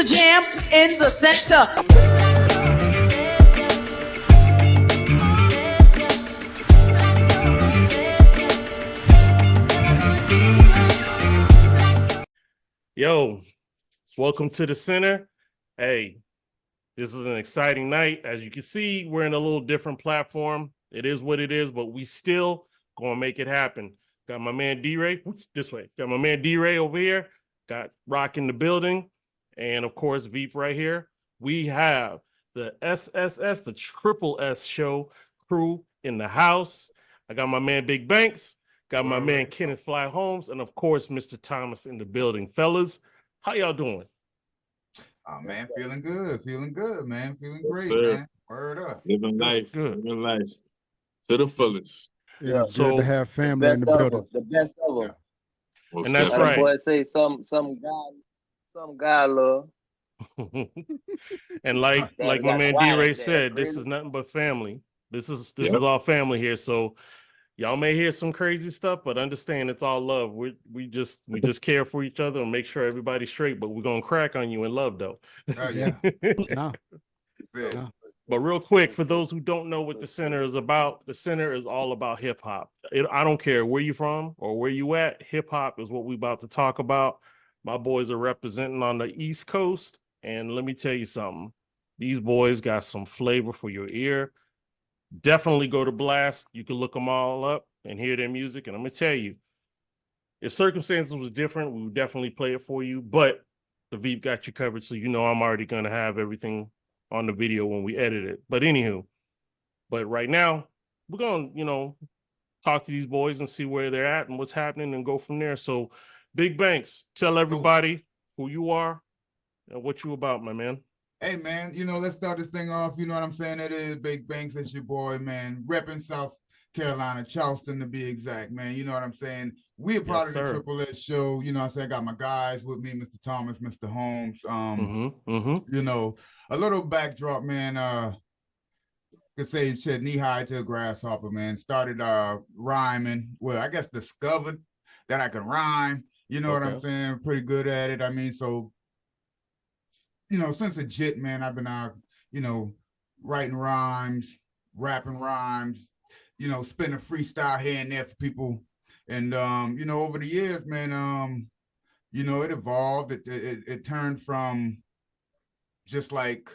Jam in the center. Yo, welcome to the center. Hey, this is an exciting night. As you can see, we're in a little different platform. It is what it is, but we still gonna make it happen. Got my man D-Ray, this way. Got my man D-Ray over here. Got Rock in the building. And of course, Veep right here. We have the SSS, the Triple S show crew in the house. I got my man Big Banks, got my man Kenneth Fly Holmes, and of course, Mr. Thomas in the building. Fellas, how y'all doing? Oh man, feeling good, man. Feeling great, man. Word up. Living life to the fullest. Yeah, it's good to have family in the building. The best ever. And that's right. Boy say some guy love. And like my man D-Ray said, this is nothing but family. This is all family here. So y'all may hear some crazy stuff, but understand it's all love. We just care for each other and make sure everybody's straight. But we're gonna crack on you in love, though. No. But real quick, for those who don't know what the center is about, the center is all about hip hop. I don't care where you're from or where you at. Hip hop is what we about to talk about. My boys are representing on the East Coast, and let me tell you something. These boys got some flavor for your ear. Definitely go to Blast. You can look them all up and hear their music. And I'm going to tell you, if circumstances was different, we would definitely play it for you. But the Veep got you covered, so you know I'm already going to have everything on the video when we edit it. But anywho, right now, we're going to, talk to these boys and see where they're at and what's happening and go from there. So, Big Banks, tell everybody who you are and what you about, my man. Hey, man, let's start this thing off. You know what I'm saying? It is Big Banks. It's your boy, man. Repping South Carolina, Charleston to be exact, man. You know what I'm saying? We are part of the Triple S show. You know what I'm saying? I got my guys with me, Mr. Thomas, Mr. Holmes. A little backdrop, man. Could say said knee high to a grasshopper, man. Started rhyming. Well, I guess discovered that I can rhyme. You know what I'm saying? Pretty good at it. I mean, so, since a jit, man, I've been out, writing rhymes, rapping rhymes, spinning freestyle here and there for people. And, over the years, man, it evolved. It turned from just like,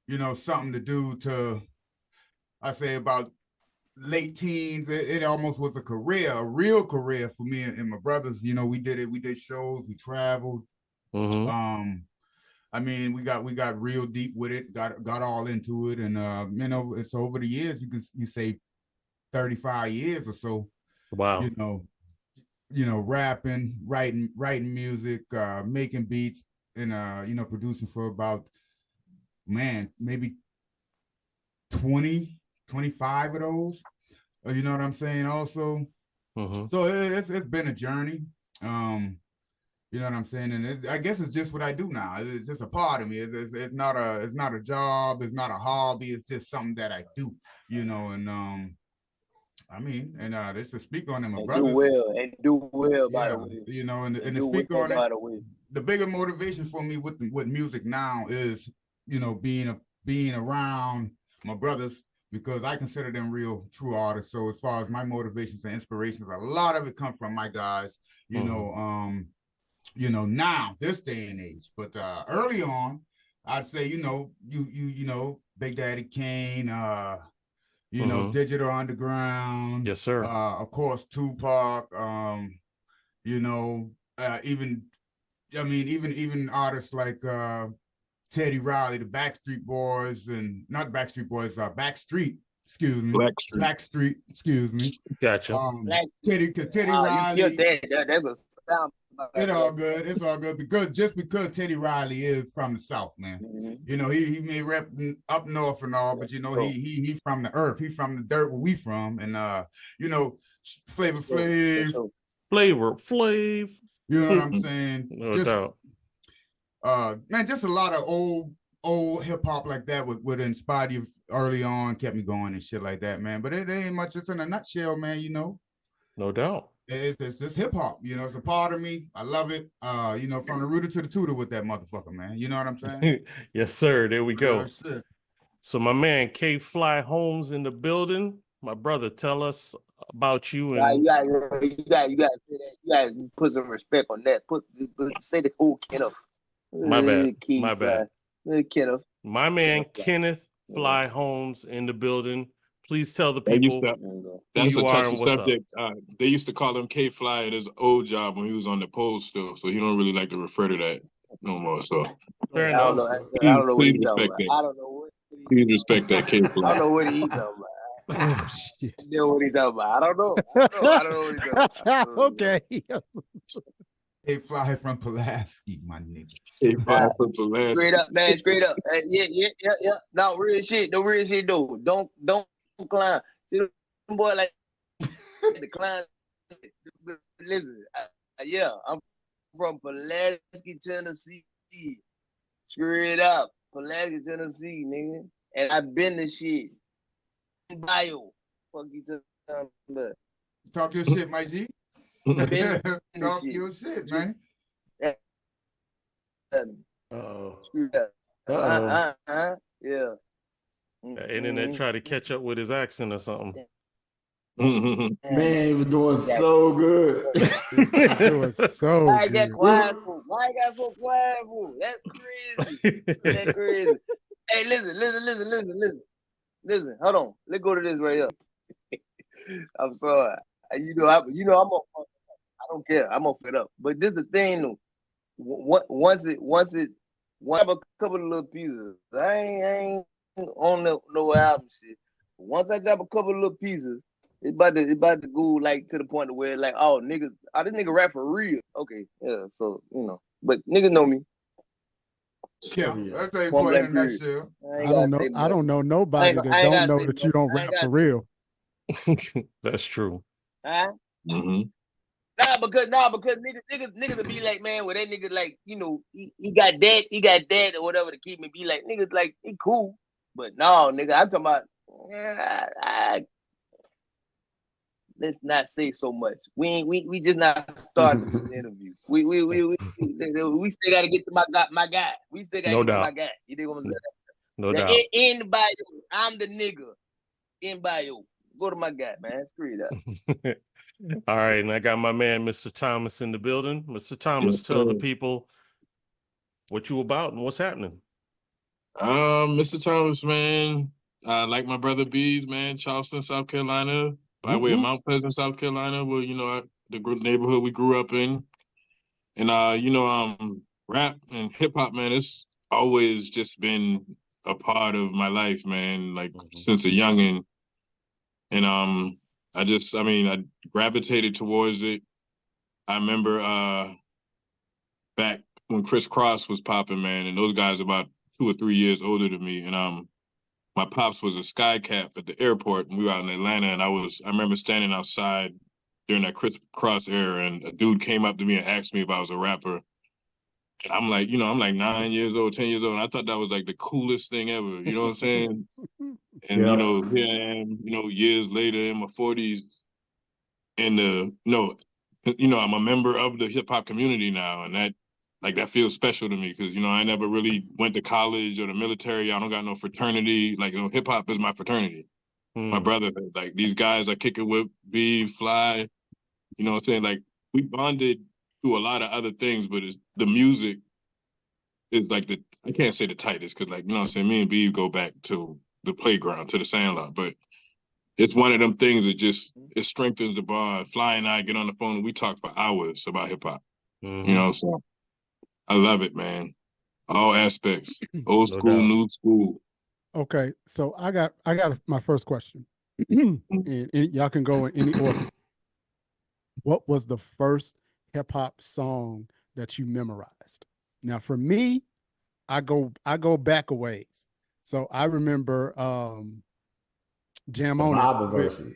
something to do to, I say about late teens, it almost was a real career for me and my brothers. We did shows, we traveled. I mean, we got real deep with it, got all into it, and it's over the years, you say 35 years or so. Wow. Rapping, writing music, making beats, and producing for about, man, maybe 20, 25 of those. You know what I'm saying? Also, so it's been a journey. You know what I'm saying? And I guess it's just what I do now. It's just a part of me. It's not a job. It's not a hobby. It's just something that I do. And I mean, and just to speak on it, my brothers. Do well, by the way. And to speak on it, the bigger motivation for me with music now is, being around my brothers, because I consider them real true artists. So as far as my motivations and inspirations, a lot of it comes from my guys, now this day and age. But early on, I'd say, Big Daddy Kane, Digital Underground. Yes, sir. Of course, Tupac, even artists like Teddy Riley, the Backstreet Boys, and not Backstreet Boys, Backstreet, excuse me. Blackstreet, excuse me. Gotcha. Teddy Riley. That's a sound It's all good. It's all good because Teddy Riley is from the South, man. You know, he may rep up north and all, but you know, he from the earth. He from the dirt where we from, and you know, Flavor Flav. You know what I'm saying? No doubt. Man, just a lot of old hip hop like that would inspire you early on, kept me going and shit like that, man. But it ain't much. It's in a nutshell, man. You know. No doubt. It's hip hop, you know. It's a part of me. I love it. You know, from the rooter to the tutor with that motherfucker, man. You know what I'm saying? Yes, sir. There we go. So my man K Fly Holmes in the building. My brother, tell us about you. And you gotta say that. You gotta put some respect on that. Say the whole Kenneth. My bad. Kenneth. My man Kenneth Fly Holmes in the building. Please tell the people. That's a touchy subject. They used to call him K Fly at his old job when he was on the pole still, so he don't really like to refer to that no more. So fair enough. I don't know what he's talking about. I don't know what. Please respect that K Fly. I don't know what he's talking about. Oh, shit. I don't know what he's talking about. I don't know what he's talking about. Okay. K Fly from Pulaski, my nigga. K Fly from Pulaski. Straight up, man. Straight up. Yeah. No real shit. No real shit though. Don't climb. See them boy like the climb. Listen, I'm from Pulaski, Tennessee. Straight up, Pulaski, Tennessee, nigga. And I've been to shit. Bio. Fuck you talking about. Talk your shit, my G. Talk your shit, man. Yeah. Internet try to catch up with his accent or something. Man, he was doing so good. Doing so Why I good. got quiet for? Why I got so quiet for? That's crazy. That's crazy. Hey, listen. Hold on. Let's go to this right here. I'm sorry. I'm I don't care. I'm gonna fit up. But this is the thing though. Once I have a couple of little pieces. I ain't on no album shit. Once I drop a couple of little pieces, it's about to go like to the point of where like, oh niggas, this nigga rap for real. Okay, yeah. So you know, but niggas know me. Yeah, that's a point in that shit. I don't know nobody that don't know that you don't rap for real. That's true. Huh? Mm-hmm. Nah, because niggas will be like, man, well that nigga like, you know, he got that or whatever to keep me be like, niggas like he cool. But no, nigga, I'm talking about let's not say so much. We just not starting this interview. We still gotta get to my guy. We still gotta get to my guy. You dig what I'm saying? No doubt. In the bio, I'm the nigga. In bio. Go to my guy, man. Screw that. All right, and I got my man Mr. Thomas in the building. Mr. Thomas, tell the people what you about and what's happening. Mr. Thomas, man, like my brother Bees, man, Charleston, South Carolina, by way of Mount Pleasant, South Carolina, where the neighborhood we grew up in, and rap and hip hop, man, it's always just been a part of my life, man, like since a youngin', and I gravitated towards it. I remember back when Chris Cross was popping, man, and those guys about 2 or 3 years older than me, and my pops was a sky cap at the airport, and we were out in Atlanta, and I remember standing outside during that Chris Cross era, and a dude came up to me and asked me if I was a rapper. And I'm like, I'm like 9 years old, 10 years old, and I thought that was like the coolest thing ever, you know what I'm saying? And, here I am, years later in my 40s, and I'm a member of the hip hop community now, and that feels special to me because I never really went to college or the military. I don't got no fraternity. Like hip hop is my fraternity, my brotherhood. Like these guys I kick it with, B, Fly. You know what I'm saying? Like we bonded through a lot of other things, but the music is like I can't say the tightest because like me and B go back to the playground, to the Sandlot, but it's one of them things that it strengthens the bond. Fly and I get on the phone and we talk for hours about hip hop. So I love it, man. All aspects, old school, new school. Okay, so I got my first question, and y'all can go in any order. What was the first hip hop song that you memorized? Now, for me, I go back a ways. So I remember Jam The on Bible It. verses.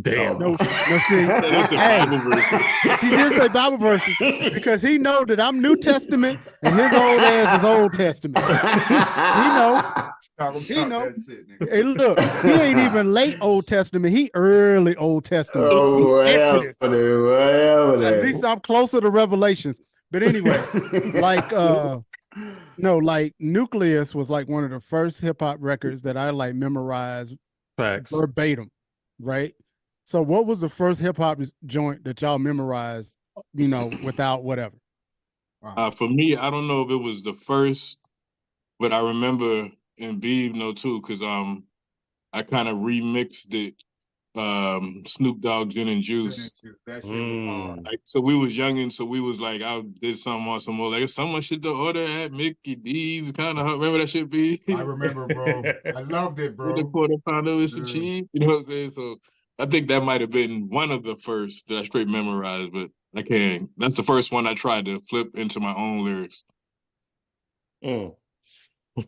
Damn. No, see, That's a hey, Bible verse. he did say Bible verses because he know that I'm New Testament and his old ass is Old Testament. He know. He know. Hey, look, he ain't even late Old Testament. He early Old Testament. Oh, whatever, Exodus. whatever. At least I'm closer to Revelations. But anyway, like no, like Nucleus was like one of the first hip hop records that I like memorized Facts. verbatim, right? So what was the first hip hop joint that y'all memorized, without whatever? For me, I don't know if it was the first, but I remember, and Beeb know too, because I kind of remixed it. Snoop Dogg Gin and Juice. That shit was hard. Like, so we was youngin', so we was like, I did something on some more. Like, someone should order at Mickey D's. Kind of remember that shit, B? I remember, bro. I loved it, bro. The quarter pounder with some cheese. You know what I'm saying? So I think that might have been one of the first that I straight memorized, but I can't. That's the first one I tried to flip into my own lyrics. But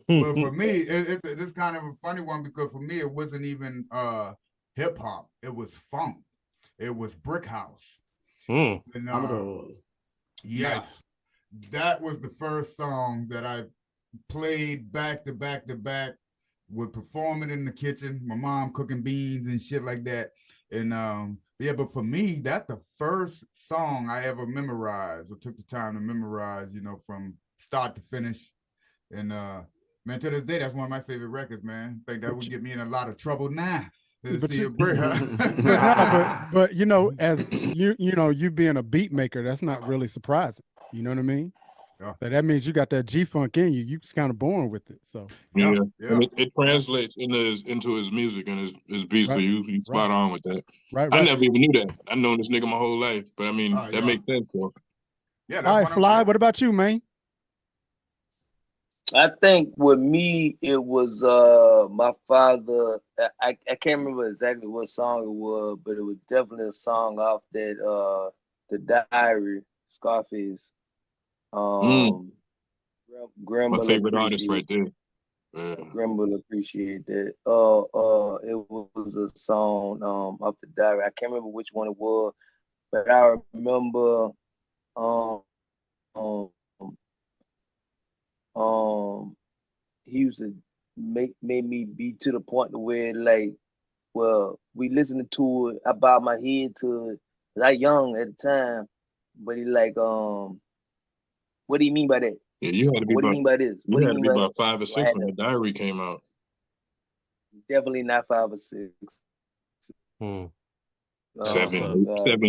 for me, it's kind of a funny one because for me, it wasn't even hip hop. It was funk. It was Brick House. And, yes, that was the first song that I played back to back to back. Would perform it in the kitchen. My mom cooking beans and shit like that. And yeah, but for me, that's the first song I ever memorized or took the time to memorize. From start to finish. And man, to this day, that's one of my favorite records, man. I think that would get me in a lot of trouble now. But as you being a beat maker, that's not really surprising. You know what I mean? Yeah. So that means you got that G-funk in you. You just kind of born with it. So yeah. It translates into his music and his beats. Right. So you spot on with that. Right. I never even knew that. I've known this nigga my whole life, but I mean that makes sense, though. Yeah. All right, Fly. What about you, man? I think with me, it was my father. I can't remember exactly what song it was, but it was definitely a song off that the Diary, Scarface. Grim my favorite artist right there. Grim will appreciate that. It was a song off the Diary. I can't remember which one it was, but I remember he used to made me be to the point where we listening to it. I bowed my head to it. I was young at the time, but he what do you mean by that? Yeah, you had to be. What do you mean by this? You had to be about 5 or 6 when the Diary came out. Definitely not 5 or 6. 7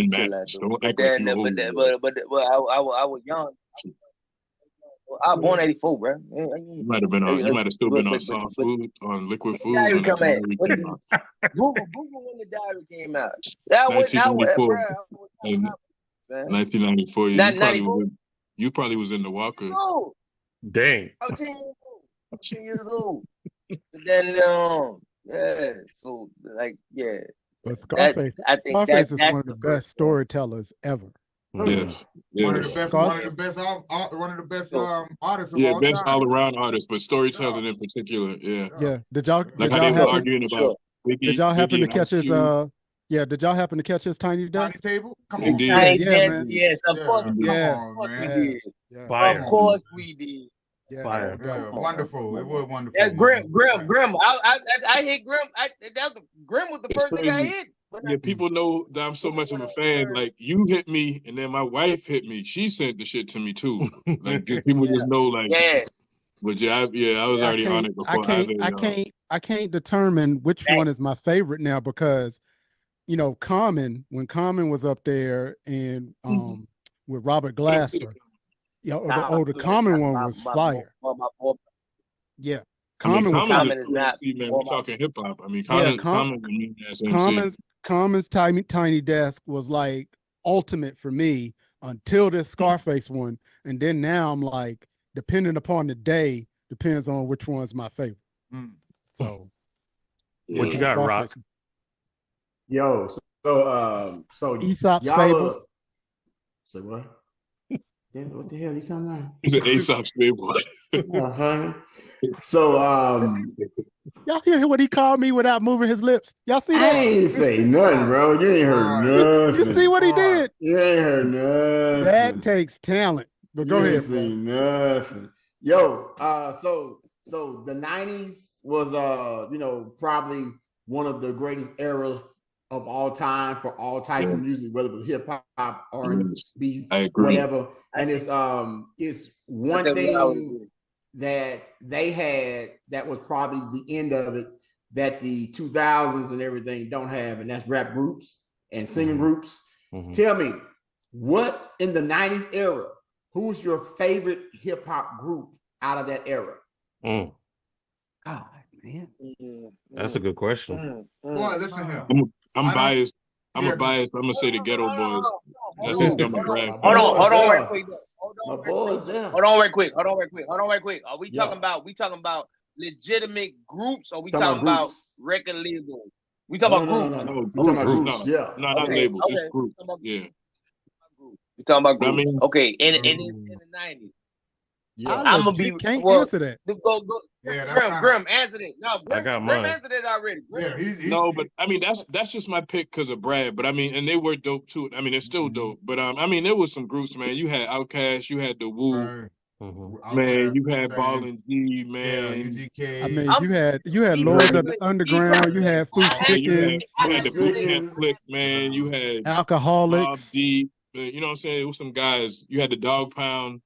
max. Don't act like you old. But I was young. I was born 84, bro. You might have been on. You might have still been on soft food, on liquid food. Diary come out. Google when the Diary came out. That was 1994. You probably was in the Walker. Dang. I was 10 years old. Then yeah. So But Scarface is one of the best storytellers ever. Yes. One of the best artists. Yeah, best all around artists, but storytelling in particular. Yeah. Yeah. Did y'all arguing about Biggie, did y'all happen to catch his did y'all happen to catch his Tiny Desk? Tiny Table? Come on. Man. Yes, of course. Yeah. Of course we did. Yeah. Fire. Yeah, wonderful. It was wonderful. Yeah, Grim. I hit Grim. Grim was the first thing I hit. Yeah, people know that I'm so much of a fan. Like, you hit me, and then my wife hit me. She sent the shit to me too. Like, people just know, like. Yeah. But I was already on it before. I can't determine which one is my favorite now because, Common, when Common was up there and with Robert Glasper, the Common one was fire. Yeah. Common is not. See, man, we're talking hip hop. I mean, Common's Tiny Desk was like ultimate for me until this Scarface one, and then now I'm like, depending upon the day, depends on which one's my favorite. So, what you got, Rock? Yo, so Aesop's Fables. Say what? What the hell you talking about? He's an Aesop's fable. So Y'all hear what he called me without moving his lips? Y'all see I that? ain't say nothing, bro. You ain't heard nothing. You see what he did? You ain't heard nothing. That takes talent. But go ahead, bro. See nothing. Yo, so the 90s was probably one of the greatest eras of all time for all types of music, whether it was hip hop, R&B, whatever. And it's one thing that they had that was probably the end of it that the 2000s and everything don't have, and that's rap groups and singing groups. Tell me, what in the 90s era, who's your favorite hip hop group out of that era? God, man. That's a good question. Boy, listen here. I'm biased. I'm biased. I'm gonna say the Ghetto Boys. That's just gonna brag. Hold on, right quick. Hold on, right quick. Are we talking about legitimate groups, or we talking about record labels? We talking about groups. No, not labels, just groups. Yeah. We talking about groups. I mean, okay, in the 90s. Yeah, I'm gonna be can't answer that. Go. Yeah, Grim, answer that. No, I got Grim mine. answered it already. No, but I mean that's just my pick because of Brad. But I mean, and they were dope too. I mean, they're still dope. But I mean, there was some groups, man. You had Outkast, you had the Woo, man. You had Ball and G, man. UGK. I mean, you had Lords of the Underground. You had Food Chickens. You had the Boot Camp Click, man. You had Alcoholics. Mobb Deep. You know what I'm saying? It was some guys. You had the Dog Pound.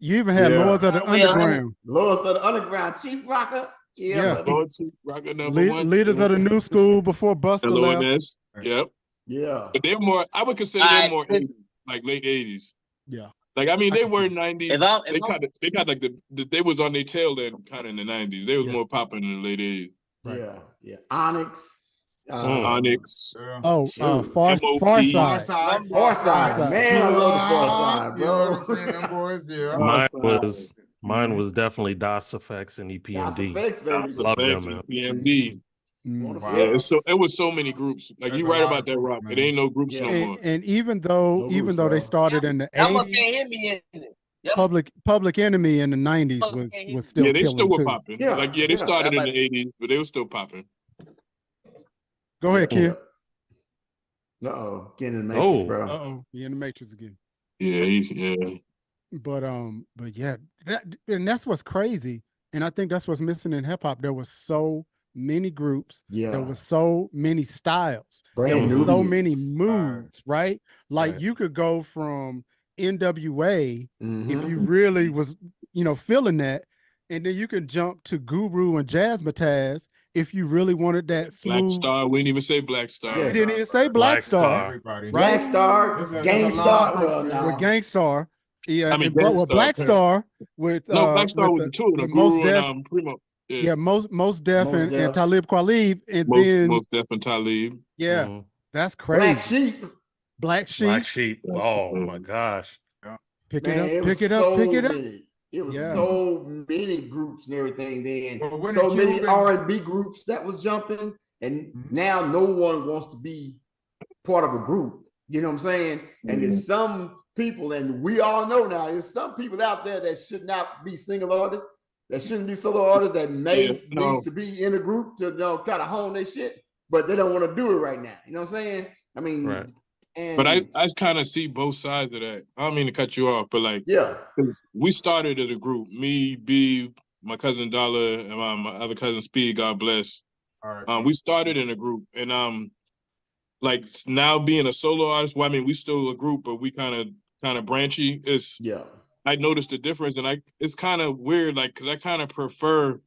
You even had Lords of the Underground. Lords of the Underground, Chief Rocker. Yeah. Chief Rocker #1. Leaders of the New School before Busta left. Yep. Yeah. But they're more, I would consider them more 80s, like late 80s. Yeah. Like, I mean, they were 90s. They kind of like they was on their tail then kind of in the 90s. They was more popping in the late 80s. Right. Yeah. Onyx. Onyx. Far Side. Man, I love the Far Side, bro. Mine was definitely DOS Effects and EPMD. Love them, man. EPMD. Yeah, it was so many groups. Like you right about that, Rock. It ain't no groups no more. And even though they started in the 80s, Public Enemy in the 90s was still they still were popping. Yeah. Like they started in the 80s, but they were still popping. Go ahead, kid. Getting in the Matrix, bro. He in the Matrix again. Yeah. But yeah, and that's what's crazy. And I think that's what's missing in hip hop. There was so many groups. Yeah. There was so many styles. There was so many moods, right? Like you could go from NWA if you really was, feeling that, and then you can jump to Guru and Jazzmatazz if you really wanted that smooth. Black Star. We didn't even say Black Star. We didn't even say Black Star. Right? Black Star, Gangstar. With Gangstar. Yeah, I mean, Black Star with Black Star with the two of them, Guru and Primo. Yeah, Most Def and Talib Kweli, and Most Def and Talib. Yeah, that's crazy. Black Sheep. Oh my gosh. Pick it up. It was so many groups and everything then. So many R&B groups that was jumping, and now no one wants to be part of a group. You know what I'm saying? And there's some people, and we all know now, there's some people out there that should not be single artists, that shouldn't be solo artists, that may need to be in a group to try to hone their shit, but they don't want to do it right now. You know what I'm saying? I mean, but I kind of see both sides of that. I don't mean to cut you off, but like, we started as a group. Me, B, my cousin Dollar, and my other cousin Speed, God bless. All right. We started in a group, and like now being a solo artist. Well, I mean, we still a group, but we kind of branchy. I noticed the difference, and it's kind of weird, like because I kind of prefer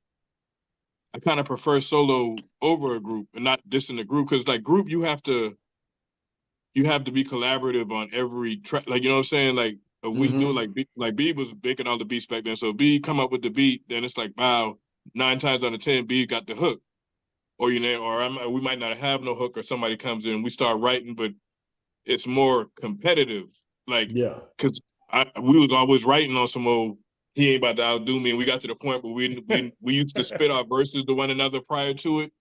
solo over a group, and not just in a group, because like group you have to be collaborative on every track. Like, you know what I'm saying? Like we do like B was making all the beats back then. So B come up with the beat, then it's like, wow, 9 times out of 10, B got the hook. Or we might not have no hook, or somebody comes in, we start writing, but it's more competitive. Like, because we was always writing on some old, he ain't about to outdo me. And we got to the point where we used to spit our verses to one another prior to it.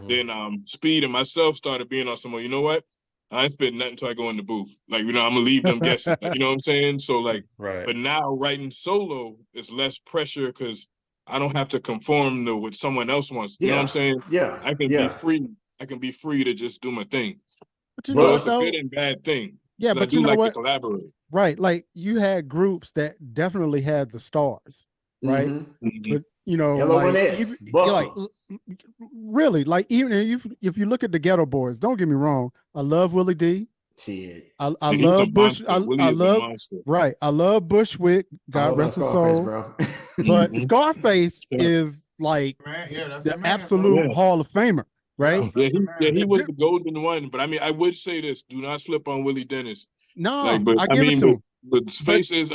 Then Speed and myself started being on some old, you know what? I ain't spit nothing until I go in the booth. Like, I'm gonna leave them guessing. Like, you know what I'm saying? So like, Right. but now writing solo is less pressure because I don't have to conform to what someone else wants. You know what I'm saying? Yeah. I can be free. I can be free to just do my thing. But you know So what, it's a good and bad thing. Yeah, but I do you know like what? to collaborate. Right. Like you had groups that definitely had the stars, right? Mm-hmm. But you know, LONS, like really, like even if you look at the Ghetto Boys, don't get me wrong, I love Willie D. Shit. I love Bush. I love right. I love Bushwick. God rest his soul. Bro. But Scarface is like the absolute Hall of Famer, right? Yeah, he was the golden one. But I mean, I would say this: do not slip on Willie Dennis. No, like, but I give it to him. But Face is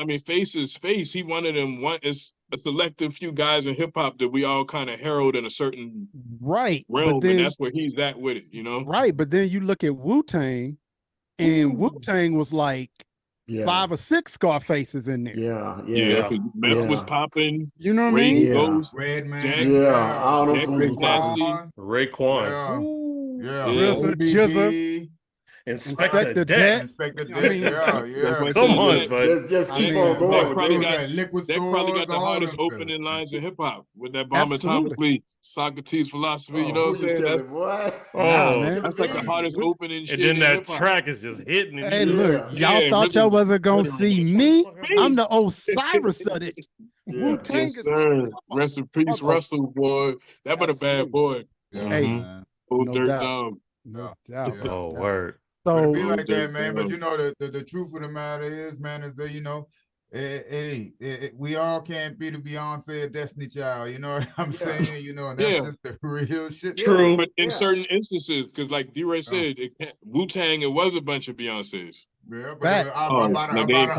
Face. He one of them. One is a selective few guys in hip hop that we all kind of herald in a certain realm, and that's where he's at with it. You know, right? But then you look at Wu-Tang. And Wu-Tang was like 5 or 6 Scarfaces in there. Yeah. Meth was popping. You know what I mean? Ghost, Redman. Raekwon. RZA. Inspector Deck. Come on, son. Just keep on going. That probably got the hardest opening lines in hip hop with that bomb atomically Socrates philosophy. You know what I'm saying? That's like the hardest opening shit. And then that track is just hitting. Hey, look, y'all thought y'all wasn't gonna see me? I'm the Osiris of it. Wu-Tang yes, sir. Rest in peace, Russell, boy. That been a bad boy. Hey, no doubt. No doubt. Oh, word. So it be like that, man. But you know, the truth of the matter is, man, is that we all can't be the Beyonce or Destiny Child. You know what I'm saying? You know, and that's just the real shit. True, but in certain instances, because like D-Ray said, Wu-Tang, it was a bunch of Beyonces. Yeah, but about 100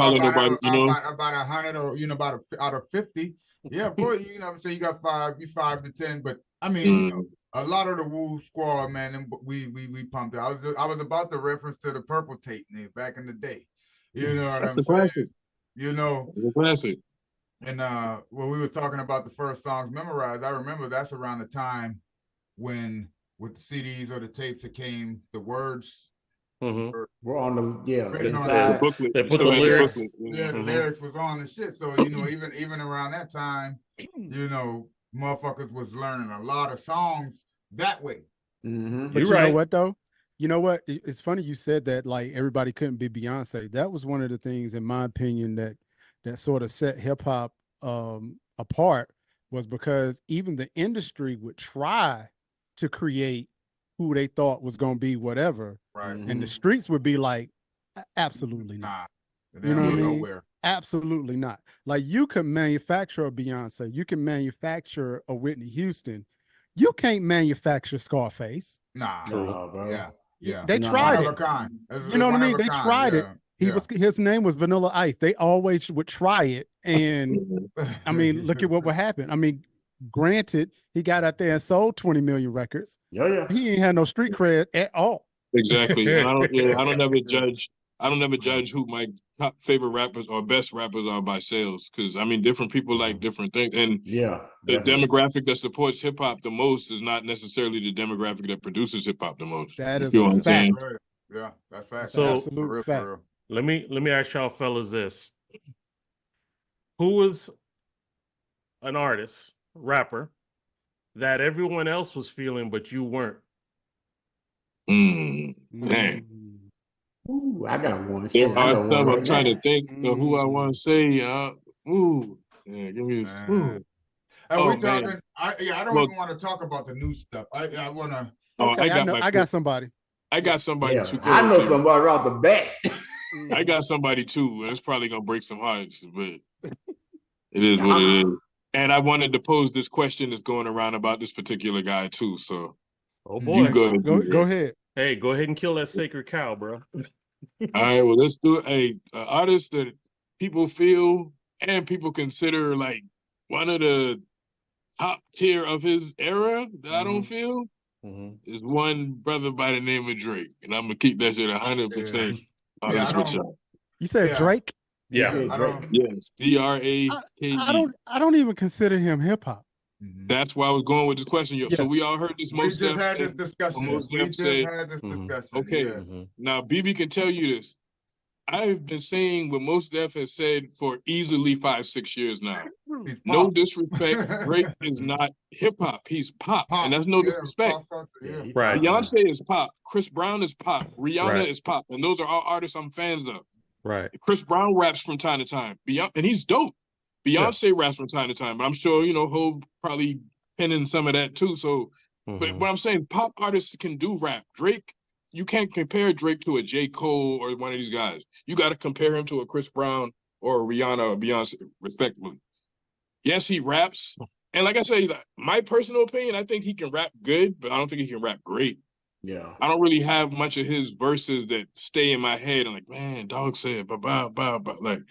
or about out of 50. Yeah, boy, you know what I'm saying? You got 5 to 10, but I mean. A lot of the Wu squad, man, and we pumped it. I was about to reference to the Purple Tape back in the day. You know what I'm saying? Classic. You know, it's a classic. And when we were talking about the first songs memorized, I remember that's around the time when with the CDs or the tapes that came, the words were on the the booklet. They put the lyrics. Yeah, the lyrics was on the shit. So you know, even around that time, you know, motherfuckers was learning a lot of songs that way. But you know what though? You know what? It's funny you said that. Like everybody couldn't be Beyonce. That was one of the things, in my opinion, that sort of set hip hop apart, was because even the industry would try to create who they thought was going to be whatever, right? And the streets would be like, absolutely not. You know what I mean? Nowhere. Absolutely not. Like you can manufacture a Beyonce, you can manufacture a Whitney Houston. You can't manufacture Scarface. Nah, bro. Yeah. They tried it. You know what I mean? They tried it. His name was Vanilla Ice. They always would try it, and I mean, look at what would happen. I mean, granted, he got out there and sold 20 million records. Yeah. He ain't had no street cred at all. Exactly. And I don't ever judge. I don't ever judge who my top favorite rappers or best rappers are by sales, because I mean different people like different things, and the demographic that supports hip hop the most is not necessarily the demographic that produces hip hop the most. That is a fact. Yeah, that's fact. So absolute fact. Let me ask y'all fellas this: who was an artist, rapper, that everyone else was feeling but you weren't? Man. Ooh, I got one. I'm trying to think of who I want to say. Yeah, give me this. And we're talking. I don't even want to talk about the new stuff. I want to. Okay, I got somebody. I got somebody too. I know somebody right off the bat. I got somebody too. It's probably gonna break some hearts, but it is what it is. And I wanted to pose this question that's going around about this particular guy too. So, oh boy, you go ahead. Hey, go ahead and kill that sacred cow, bro. All right, well, let's do it. An artist that people feel and people consider like one of the top tier of his era that I don't feel is one brother by the name of Drake, and I'm gonna keep that shit 100% honest with y'all. You said Drake? Yeah, yes, DRAKE. I don't even consider him hip hop. That's why I was going with this question. Yeah. So we all heard this. We just had this discussion. Okay. Mm-hmm. Now BB can tell you this. I've been saying what Mos Def has said for easily 5-6 years now. No disrespect, Drake is not hip hop. He's pop, and that's no disrespect. Right. Beyonce is pop. Chris Brown is pop. Rihanna is pop, and those are all artists I'm fans of. Right. Chris Brown raps from time to time. And he's dope. Beyonce raps from time to time, but I'm sure Hov probably penning some of that too. So, but what I'm saying, pop artists can do rap. Drake. You can't compare Drake to a J. Cole or one of these guys. You got to compare him to a Chris Brown or a Rihanna or Beyonce, respectively. Yes, he raps. And like I say, my personal opinion, I think he can rap good, but I don't think he can rap great. Yeah. I don't really have much of his verses that stay in my head. I'm like, man, dog said, ba. Like,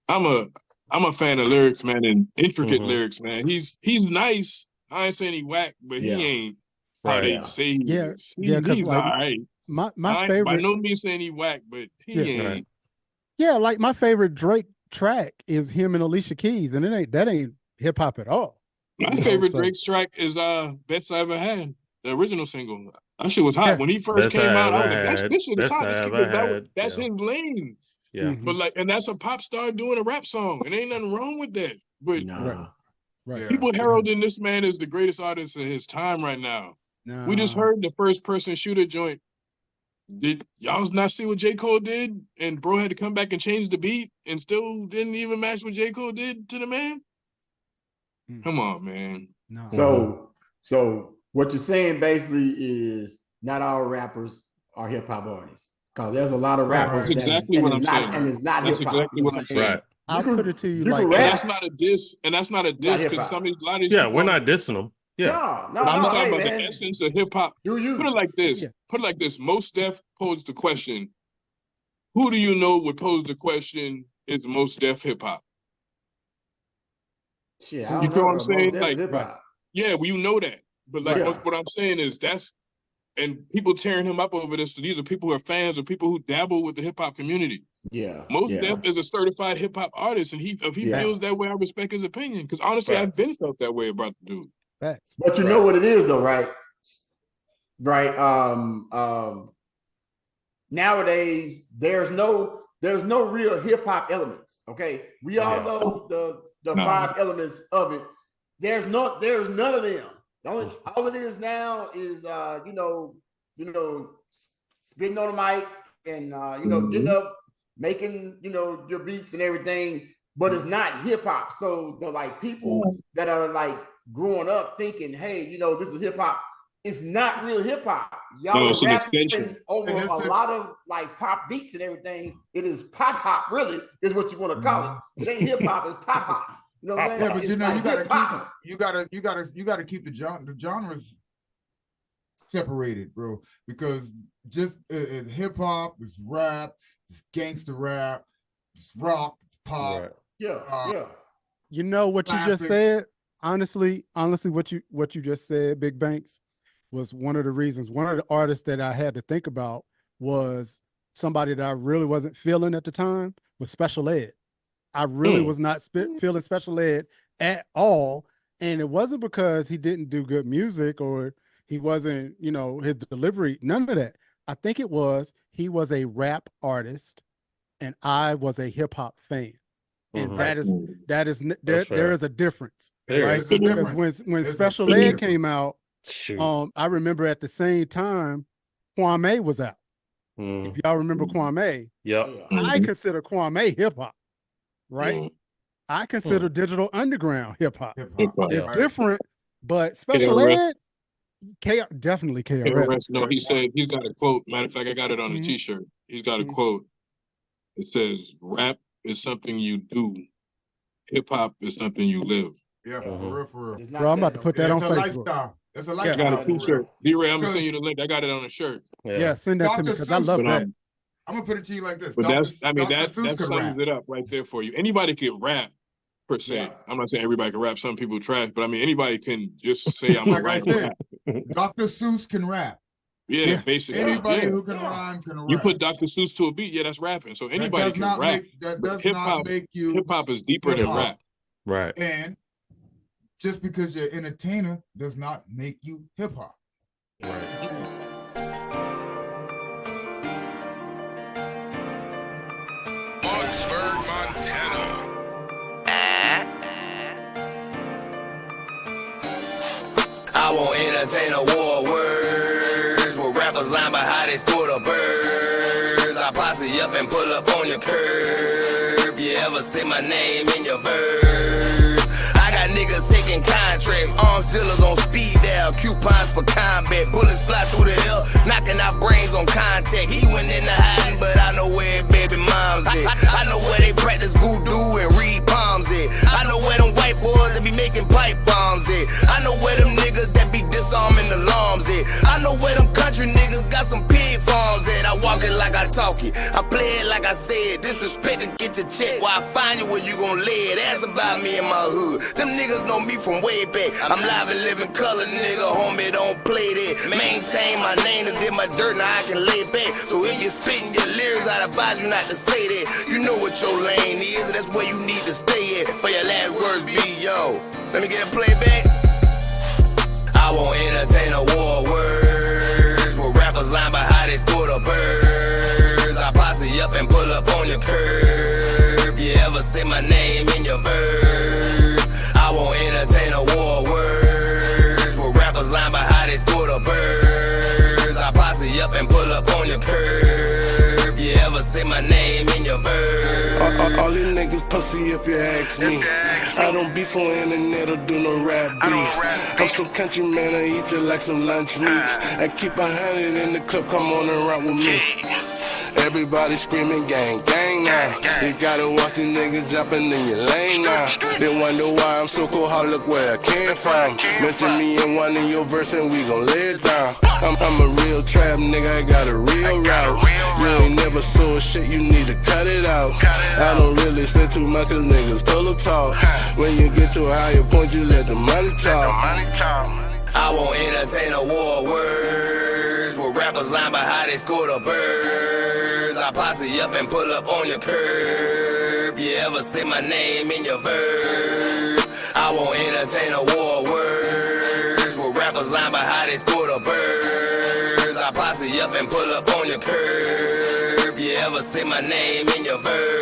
I'm a fan of lyrics, man, and intricate lyrics, man. He's nice. I ain't saying he whack, but he ain't how they say he is. He's all right. My favorite, by no means saying he whack, but he ain't. Right. Yeah, like my favorite Drake track is him and Alicia Keys, and that ain't hip hop at all. My favorite Drake's track is Best I Ever Had, the original single. That shit was hot when he first came out. I was like, this shit is hot. That's his lane. Yeah, but and that's a pop star doing a rap song, and ain't nothing wrong with that. But people heralding this man as the greatest artist of his time right now. We just heard the first person shooter joint. Did y'all not see what J. Cole did? And bro had to come back and change the beat and still didn't even match what J. Cole did to the man? Come on, man. No. So what you're saying basically is not all rappers are hip hop artists. Because there's a lot of rappers. That's exactly what I'm saying. And it's not hip hop. That's exactly what I'm saying. Right. I'll put it to you like that. That's not a diss, because a lot of these we're not dissing them. Yeah. No, I'm just talking about the essence of hip hop. Put it like this. Put it like this. Mos Def posed the question. Who do you know would pose the question, is Mos Def hip hop? You feel what I'm saying? Like, yeah, well, you know that. But like what I'm saying is and people tearing him up over this. So these are people who are fans or people who dabble with the hip hop community. Yeah. Mos Def is a certified hip hop artist, and if he feels that way, I respect his opinion. Because honestly, I've been felt that way about the dude. But you know what it is though, right? Right. Nowadays there's no real hip hop elements. Okay. We all know the 5 elements of it. There's none of them. All it is now is spitting on the mic and getting up, making your beats and everything, but it's not hip hop. So the people that are like growing up thinking, hey, this is hip hop. It's not real hip hop. Y'all are rapping over a lot of like pop beats and everything. It is pop hop, really, is what you want to call it. It ain't hip hop, it's pop hop. You know what I'm saying? But you gotta keep the genres separated, bro. Because just hip hop, it's rap, it's gangster rap, it's rock, it's pop. Right. You know what you just said? Honestly, what you just said, Big Banks, was one of the reasons. One of the artists that I had to think about was somebody that I really wasn't feeling at the time was Special Ed. I really was not feeling Special Ed at all. And it wasn't because he didn't do good music or he wasn't, his delivery, none of that. I think it was he was a rap artist and I was a hip hop fan. And there is a difference. Right? Because when Special Ed came out, I remember at the same time Kwame was out. If y'all remember Kwame, I consider Kwame hip hop. Right? I consider Digital Underground hip hop. They're different, but Special Ed, definitely KRS. No, he said he's got a quote. Matter of fact, I got it on the t-shirt. He's got a quote. It says, "Rap is something you do. Hip hop is something you live." Yeah, for real. Bro, I'm about to put that on Facebook. Lifestyle. It's a lifestyle. I got a t-shirt. D-Ray, I'm gonna send you the link. I got it on a shirt. Yeah, send that to me because I love that. I'm gonna put it to you like this. But that sums it up right there for you. Anybody can rap per se. Yeah. I'm not saying everybody can rap. Some people trash, but I mean anybody can just say I'm a rapper. Dr. Seuss can rap. Yeah, basically. Anybody who can rhyme can rap. You put Dr. Seuss to a beat, that's rapping. So anybody can rap. That does not make you hip hop is deeper than rap. Right. And just because you're an entertainer does not make you hip hop. Right. Mossberg, Montana. I won't entertain a war of words with rappers lying about how they score the birds. I posse up and pull up on your curb. You ever say my name in your verse? I got niggas taking contracts, arms dealers on speed dial, coupons for combat, bullets fly through the air, knocking out brains on contact. He went in the hiding, but I know where baby mom's at. I know where they practice voodoo and read palms at. I know where them white boys that be making pipe bombs at. I know where them niggas that be disarming alarms at. I know where them country niggas got some pig farms at. I walk it like I talk it, I play it like I said. Disrespect to get your check, while I find you where you gon' lay it. Ask about me in my hood. Them niggas know me from way back. I'm live and living color, nigga, homie, don't play that. Maintain my name and did my dirt, now I can lay back. So if you're spitting your lyrics, I'd advise you not to say that. You know what your lane is, and that's where you need to stay at. For your last words be, yo, let me get a playback. I won't entertain a war of words with rappers lying about how they score the birds. I posse up and pull up on your curb. You ever say my name in your verse? I won't entertain a war of words with rappers lying about how they score the birds. I posse up and pull up on your curb. You ever say my name in your verse? All these niggas pussy if you ask me. I don't beef on internet or do no rap beef. I'm so country, man, I eat you like some lunch meat. I keep 100 in the club, come on and rock with me. Everybody screaming gang, gang now. You gotta watch these niggas jumping in your lane now. They wonder why I'm so cool, how look where I came from. Mention me in one of your verse and we gon' lay it down. I'm a real trap nigga, I got a real route. You ain't never saw shit, you need to cut it out. I don't really say too much cause niggas pillow talk. When you get to a higher point, you let the money talk. I won't entertain a war of words with rappers lying about how they score the birds. I posse up and pull up on your curb. You ever say my name in your verse? I won't entertain a war of words with rappers lying about how they score the birds. I posse up and pull up on your curb. You ever say my name in your verse?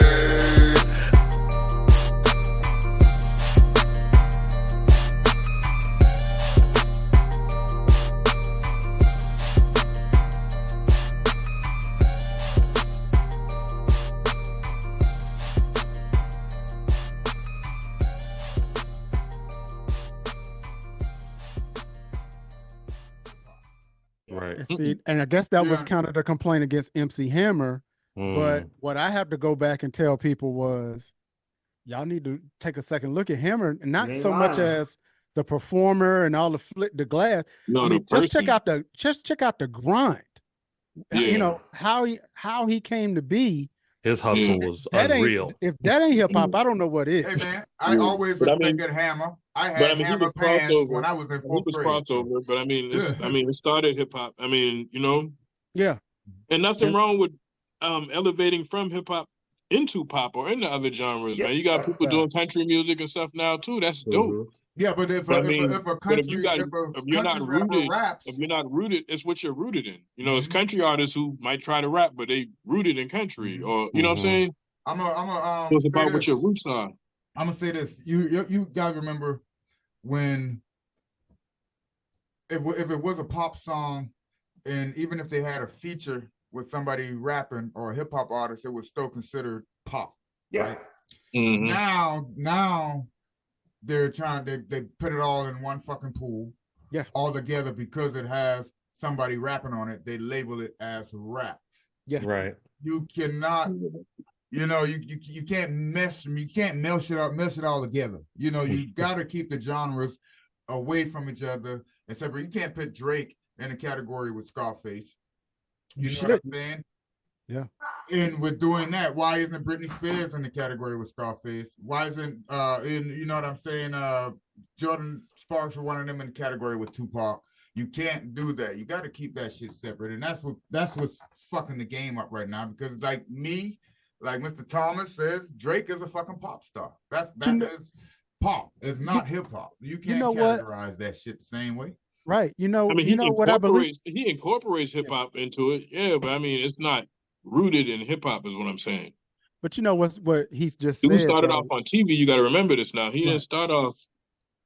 Right. And see, and I guess that was kind of the complaint against MC Hammer. But what I have to go back and tell people was, y'all need to take a second look at Hammer, and not so much as the performer and all the glass. No, I mean, just check out the grind. Yeah. You know how he came to be. His hustle was unreal. If that ain't hip hop, I don't know what is. Hey man, I always respected Hammer. I had Hammer pants when I was in fourth grade. Crossover, but I mean, it started hip hop. I mean, you know, yeah, and nothing wrong with elevating from hip hop into pop or into other genres, man. You got people doing country music and stuff now too. That's dope. Yeah, but if you're not rooted, it's what you're rooted in. You know, it's country artists who might try to rap, but they rooted in country, or you know what I'm saying. It's about what your roots are. I'm gonna say this. You guys remember when if it was a pop song, and even if they had a feature with somebody rapping or a hip hop artist, it was still considered pop. Yeah. Right? Mm-hmm. Now they're trying they put it all in one fucking pool. Yeah. All together because it has somebody rapping on it. They label it as rap. Yeah. Right. You cannot, you know, you can't mess it all together. You know, you gotta keep the genres away from each other and separate. You can't put Drake in a category with Scarface. You know what I'm saying? Yeah. And with doing that, why isn't Britney Spears in the category with Scarface? Why isn't you know what I'm saying? Jordan Sparks or one of them in the category with Tupac. You can't do that. You got to keep that shit separate, and that's what's fucking the game up right now. Because like Mr. Thomas says, Drake is a fucking pop star. That is pop. It's not hip hop. You can't know what? categorize that shit the same way. Right. I mean, You know what I believe? he incorporates hip hop into it. Yeah, but I mean, it's not rooted in hip hop, is what I'm saying. But you know what he's just He said. started though? off on TV. You got to remember this now. He Right. didn't start off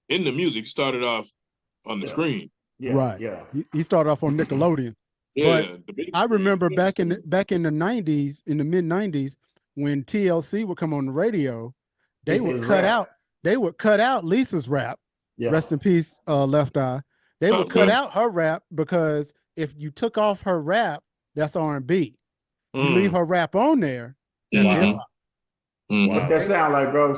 in the music. He started off on the screen. Yeah, right. Yeah. He started off on Nickelodeon. Yeah, But the big I screen. remember back in the 90s, in the mid 90s, when TLC would come on the radio, they would cut out Lisa's rap. Yeah. Rest in peace, Left Eye. They would cut out her rap because if you took off her rap, that's R&B. You leave her rap on there, that's hip hop. What that sound like, bro?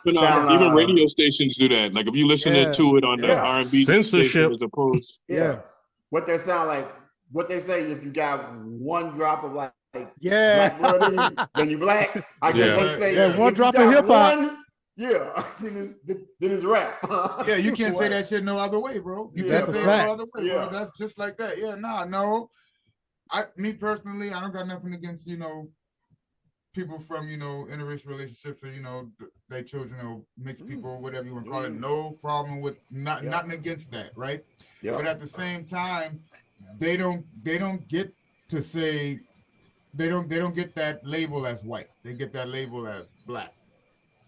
Even radio stations do that. Like if you listen to it on the R&B censorship station as opposed. What that sound like? What they say if you got one drop of like Yeah. black blood in you, then you black. I guess they say one drop of hip hop. Then it's rap. Yeah, you can't say that shit no other way, bro. You can't say it no other way, bro. That's just like that. Yeah, no. Me personally, I don't got nothing against, people from, interracial relationships or, they children, mixed people, whatever you want to call it. No problem with nothing against that, right? Yeah. But at the same time, they don't get to say they don't get that label as white. They get that label as black.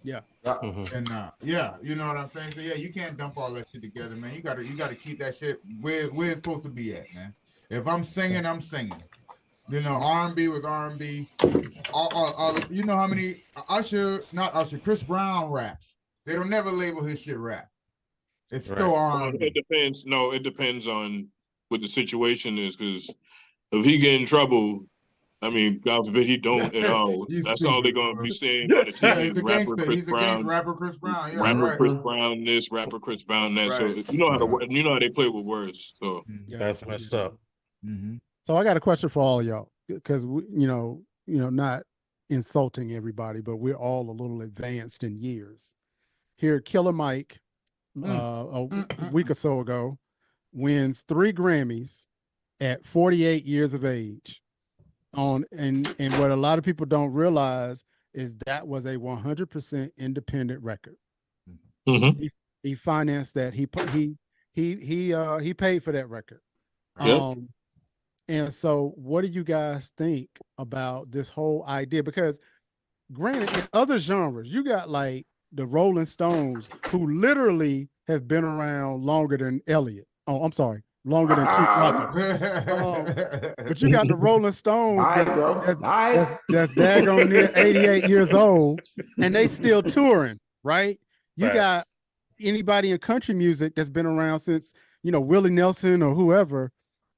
Yeah. And you know what I'm saying? So yeah, you can't dump all that shit together, man. You gotta keep that shit where it's supposed to be at, man. If I'm singing, I'm singing. R&B with R&B. You know how many Chris Brown raps. They don't never label his shit rap. It's still R&B. It depends. No, it depends on what the situation is, because if he get in trouble, I mean, God forbid he don't at all. That's all they're gonna be saying on the TV. He's a gangster. He's a gangster. Rapper Chris Brown. Rapper Chris Brown this, rapper Chris Brown that. Right. So you know how they play with words. So that's messed up. Mm-hmm. So I got a question for all of y'all, because not insulting everybody, but we're all a little advanced in years. Here, Killer Mike, a week or so ago, wins 3 Grammys at 48 years of age. And what a lot of people don't realize is that was a 100% independent record. Mm-hmm. He financed that. He paid for that record. Yep. And so what do you guys think about this whole idea? Because granted, in other genres, you got like the Rolling Stones, who literally have been around longer than Elliot. Oh, I'm sorry. Longer than Chief Rocker. But you got the Rolling Stones that's daggone near 88 years old, and they still touring, right? You got anybody in country music that's been around since, Willie Nelson or whoever,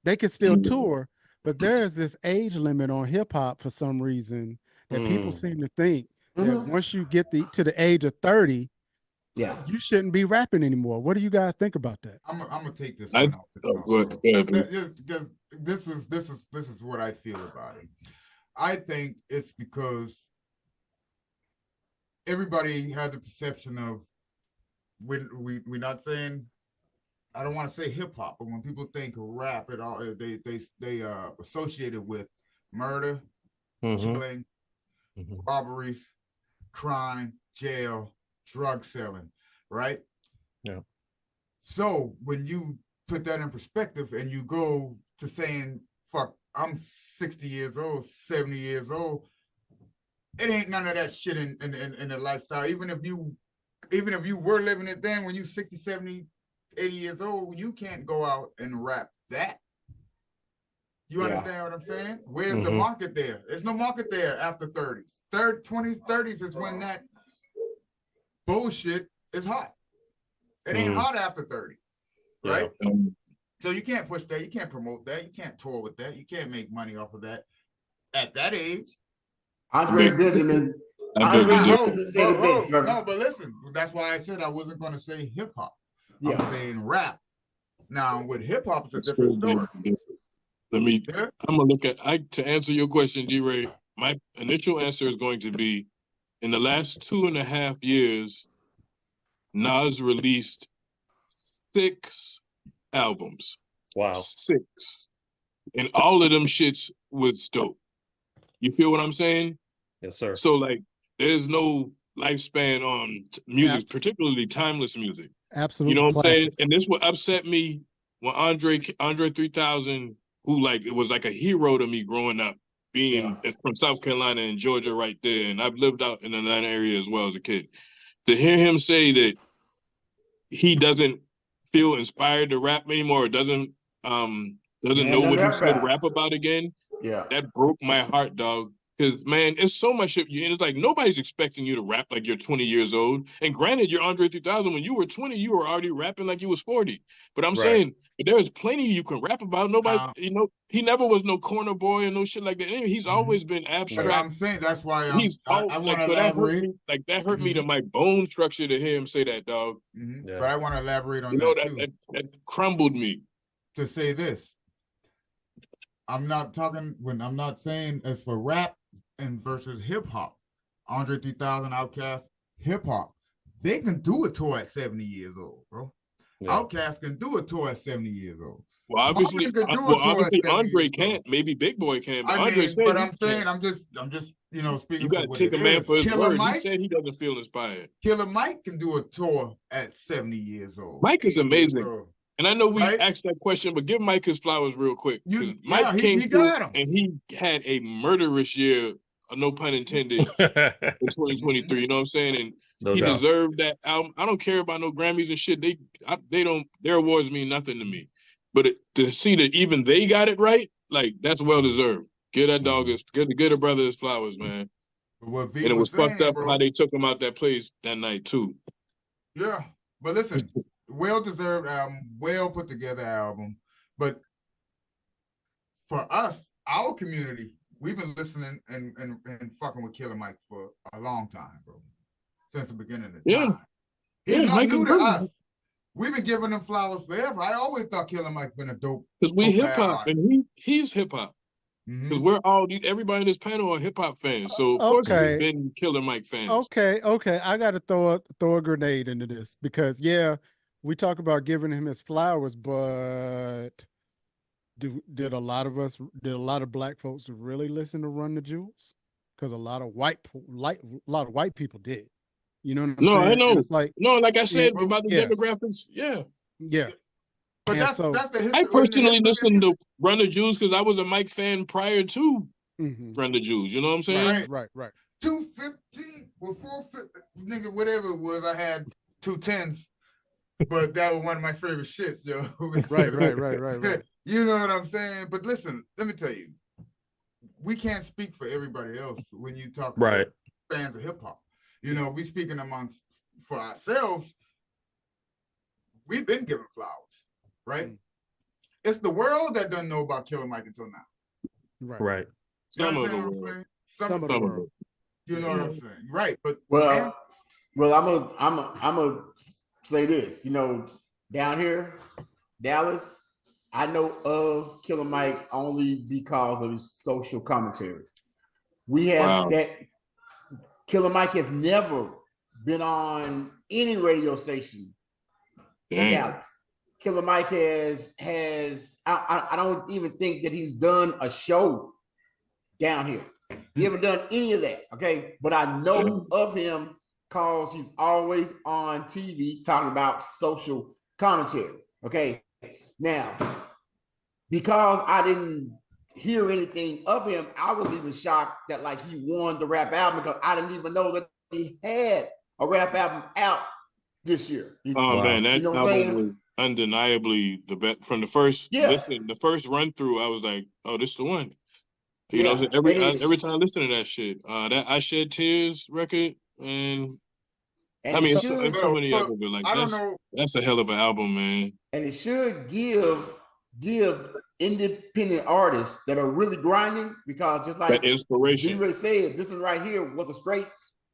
they can still tour, but there's this age limit on hip hop for some reason that people seem to think that once you get to the age of 30, you shouldn't be rapping anymore. What do you guys think about that? I'm gonna take this one off. This is what I feel about it. I think it's because everybody has a perception of we're not saying, I don't want to say hip hop, but when people think rap at all, they associate it with murder, killing, robberies, crime, jail, drug selling, right? Yeah. So when you put that in perspective and you go to saying, fuck, I'm 60 years old, 70 years old, it ain't none of that shit in the lifestyle. Even if you were living it then, when you 60, 70, 80 years old, you can't go out and rap that. You understand what I'm saying? Where's the market there? There's no market there after 30s. 20s, 30s is when that bullshit is hot. It ain't hot after 30, right? So you can't push that. You can't promote that. You can't tour with that. You can't make money off of that at that age. Andre Benjamin. No, but listen, that's why I said I wasn't going to say hip hop. I'm saying rap. Now with hip hop, it's a different story. I'm gonna look at to answer your question, D-Ray. My initial answer is going to be, in the last 2.5 years, Nas released 6 albums. Wow. 6. And all of them shits was dope. You feel what I'm saying? Yes, sir. So like, there's no lifespan on music, particularly timeless music. Absolutely. You know what I'm saying? Classics. And this would upset me when Andre 3000, who like it was like a hero to me growing up, being from South Carolina and Georgia right there, and I've lived out in the Atlanta area as well as a kid. To hear him say that he doesn't feel inspired to rap anymore, or doesn't know what he should rap about again, that broke my heart, dog. Because, man, it's so much shit. And it's like nobody's expecting you to rap like you're 20 years old. And granted, you're Andre 3000. When you were 20, you were already rapping like you was 40. But I'm saying there's plenty you can rap about. Nobody, he never was no corner boy and no shit like that. Anyway, he's always been abstract. But I'm saying that's why I want to so elaborate. That hurt me to my bone structure to hear him say that, dog. But I want to elaborate on that crumbled me. To say this, I'm not saying as for rap and versus hip hop, Andre 3000, Outkast, hip hop, they can do a tour at 70 years old, bro. Outkast can do a tour at 70 years old. Well, obviously, Andre can't. Maybe Big Boy can. But Andre said, but I'm saying, I'm just, speaking. You got to take a man for his word. Mike, he said he doesn't feel inspired. Killer Mike can do a tour at 70 years old. Mike is amazing. And I know we asked that question, but give Mike his flowers real quick. Mike came through and he had a murderous year, no pun intended, in 2023. You know what I'm saying? And he deserved that album. I don't care about no Grammys and shit. Their awards mean nothing to me. But to see that even they got it right, like that's well deserved. Give that dog get a brother his flowers, man. And it was fucked up how they took him out that place that night too. Yeah, but listen. Well-deserved album, well put together album. But for us, our community, we've been listening and fucking with Killer Mike for a long time, bro. Since the beginning of the time. He's not new to us. We've been giving him flowers forever. I always thought Killer Mike been a dope. Because we hip-hop and he's hip-hop. Because we're everybody in this panel are hip-hop fans. So of course we've been Killer Mike fans. Okay. I gotta throw a grenade into this because we talk about giving him his flowers, but did a lot of black folks really listen to Run the Jewels? Because a lot of white people did. You know what I'm saying? I know. It's like like I said about the demographics. Yeah. But that's the history. I personally listened to Run the Jewels because I was a Mike fan prior to Run the Jewels. You know what I'm saying? Right. 250 or 450, nigga, whatever it was. I had 210s. But that was one of my favorite shits, yo. Right. You know what I'm saying? But listen, let me tell you, we can't speak for everybody else when you talk about fans of hip hop. We speaking for ourselves. We've been given flowers, right? It's the world that doesn't know about Killer Mike until now. Right. Some of the world. You know what I'm saying? Right. But well, I'm a say this, down here, Dallas, I know of Killer Mike only because of his social commentary. We have that. Killer Mike has never been on any radio station in Dallas. Killer Mike has I don't even think that he's done a show down here. He haven't done any of that, okay? But I know of him because he's always on TV talking about social commentary. Okay. Now, because I didn't hear anything of him, I was even shocked that he won the rap album because I didn't even know that he had a rap album out this year. Man, that album was undeniably the best from the first listen, the first run through. I was like, oh, this is the one. You know, every time I listen to that shit, that I Shed Tears record, and I mean, so many of them, but that's a hell of an album, man. And it should give independent artists that are really grinding, because just like that inspiration, you really said, this one right here was a straight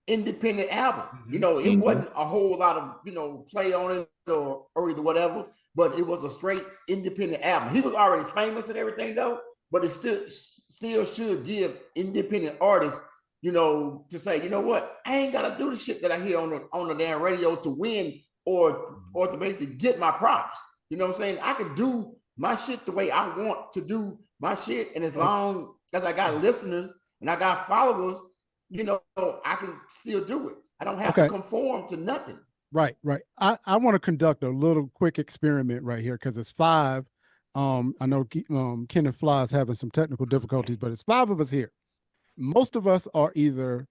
independent album. It wasn't a whole lot of play on it or either whatever, but it was a straight independent album. He was already famous and everything though, but it still should give independent artists, to say, what, I ain't gotta do the shit that I hear on the damn radio to win or to basically get my props. You know what I'm saying? I can do my shit the way I want to do my shit, and as long as I got listeners and I got followers, I can still do it. I don't have to conform to nothing. Right. I want to conduct a little quick experiment right here because it's 5. I know Kenneth Fly is having some technical difficulties, but it's 5 of us here. Most of us are either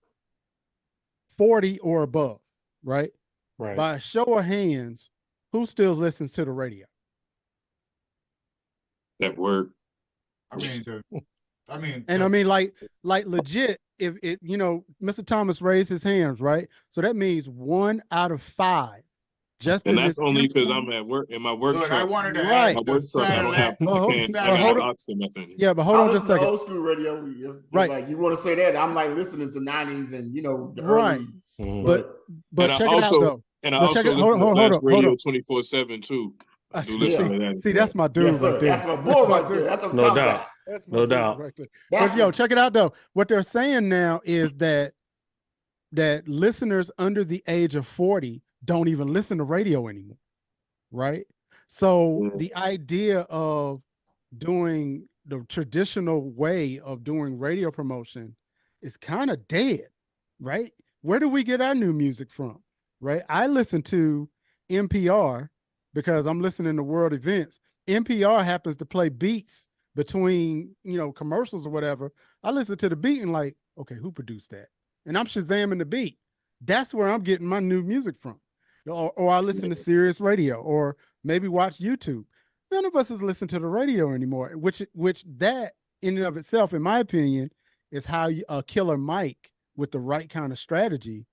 40 or above, right? Right. By a show of hands, who still listens to the radio? At work. I mean, like legit. If it, Mr. Thomas raised his hands, right? So that means 1 out of 5. And that's only because I'm at work in my work truck. I wanted to ask my work truck. I don't have nothing. Yeah, but hold on just a second. Old school radio, right? Like you want to say that? I'm like listening to 90s and the right. Early, but check it out though. And I also listen to radio 24/7 too. See, that's my dude right there. That's my boy right there. That's what I'm no doubt. No doubt. Right there. But check it out though. What they're saying now is that listeners under the age of 40 don't even listen to radio anymore, right? So the idea of doing the traditional way of doing radio promotion is kind of dead, right? Where do we get our new music from, right? I listen to NPR because I'm listening to world events. NPR happens to play beats between, commercials or whatever. I listen to the beat and like, okay, who produced that? And I'm Shazamming the beat. That's where I'm getting my new music from. Or I listen to Sirius Radio or maybe watch YouTube. None of us is listening to the radio anymore, which that in and of itself, in my opinion, is how a Killer Mike with the right kind of strategy,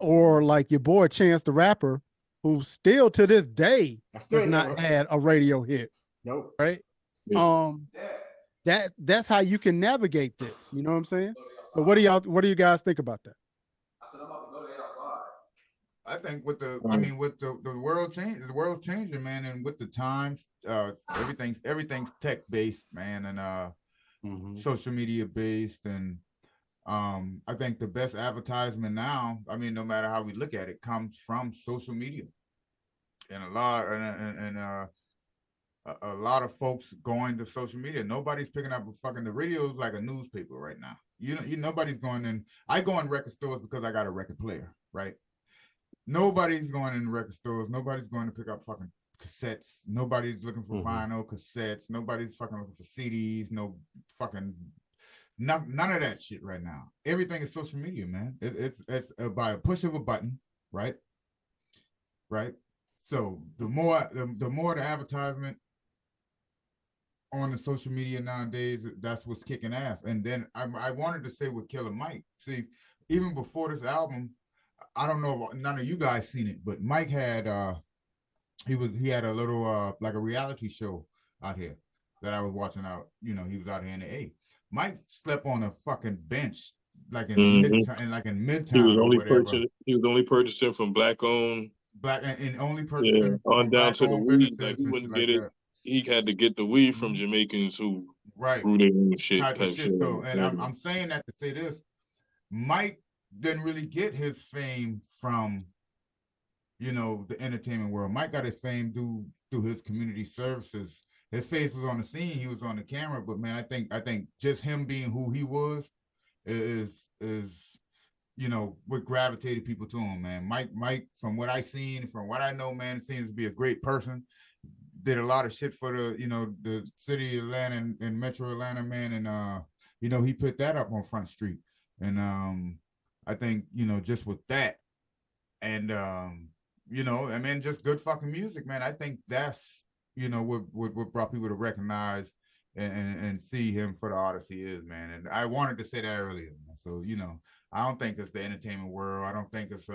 or like your boy Chance the Rapper, who still to this day has not had a radio hit. Nope. Right? That's how you can navigate this. You know what I'm saying? So what do you guys think about that? I said I'm about to go to outside. I think with the world change, the world's changing, man, and with the times, everything's tech based, man, and social media based, and I think the best advertisement now, no matter how we look at it, comes from social media, and a lot of folks going to social media. Nobody's picking up the radio is like a newspaper right now. Nobody's going in. I go in record stores because I got a record player, right? Nobody's going in record stores. Nobody's going to pick up fucking cassettes. Nobody's looking for vinyl cassettes. Nobody's fucking looking for CDs. No fucking none of that shit right now. Everything is social media, man. It's by a push of a button, right? Right. So the more the advertisement on the social media nowadays, that's what's kicking ass. And then I wanted to say with Killer Mike. See, even before this album, I don't know if none of you guys seen it, but Mike had he had a little like a reality show out here that I was watching out. He was out here in the A. Mike slept on a fucking bench like in Midtown. He was only purchasing from black owned. And only purchasing on down to the weed. Like he wouldn't get it. He had to get the weed from Jamaicans who grew their own shit. Type shit. So, and I'm saying that to say this: Mike didn't really get his fame from, the entertainment world. Mike got his fame through his community services. His face was on the scene. He was on the camera. But man, I think just him being who he was is what gravitated people to him, man. Mike, from what I seen, from what I know, man, seems to be a great person. Did a lot of shit for the city of Atlanta and Metro Atlanta, man, and he put that up on Front Street, and I think just with that, and just good fucking music, man. I think that's what brought people to recognize and see him for the artist he is, man. And I wanted to say that earlier, man. So I don't think it's the entertainment world. I don't think it's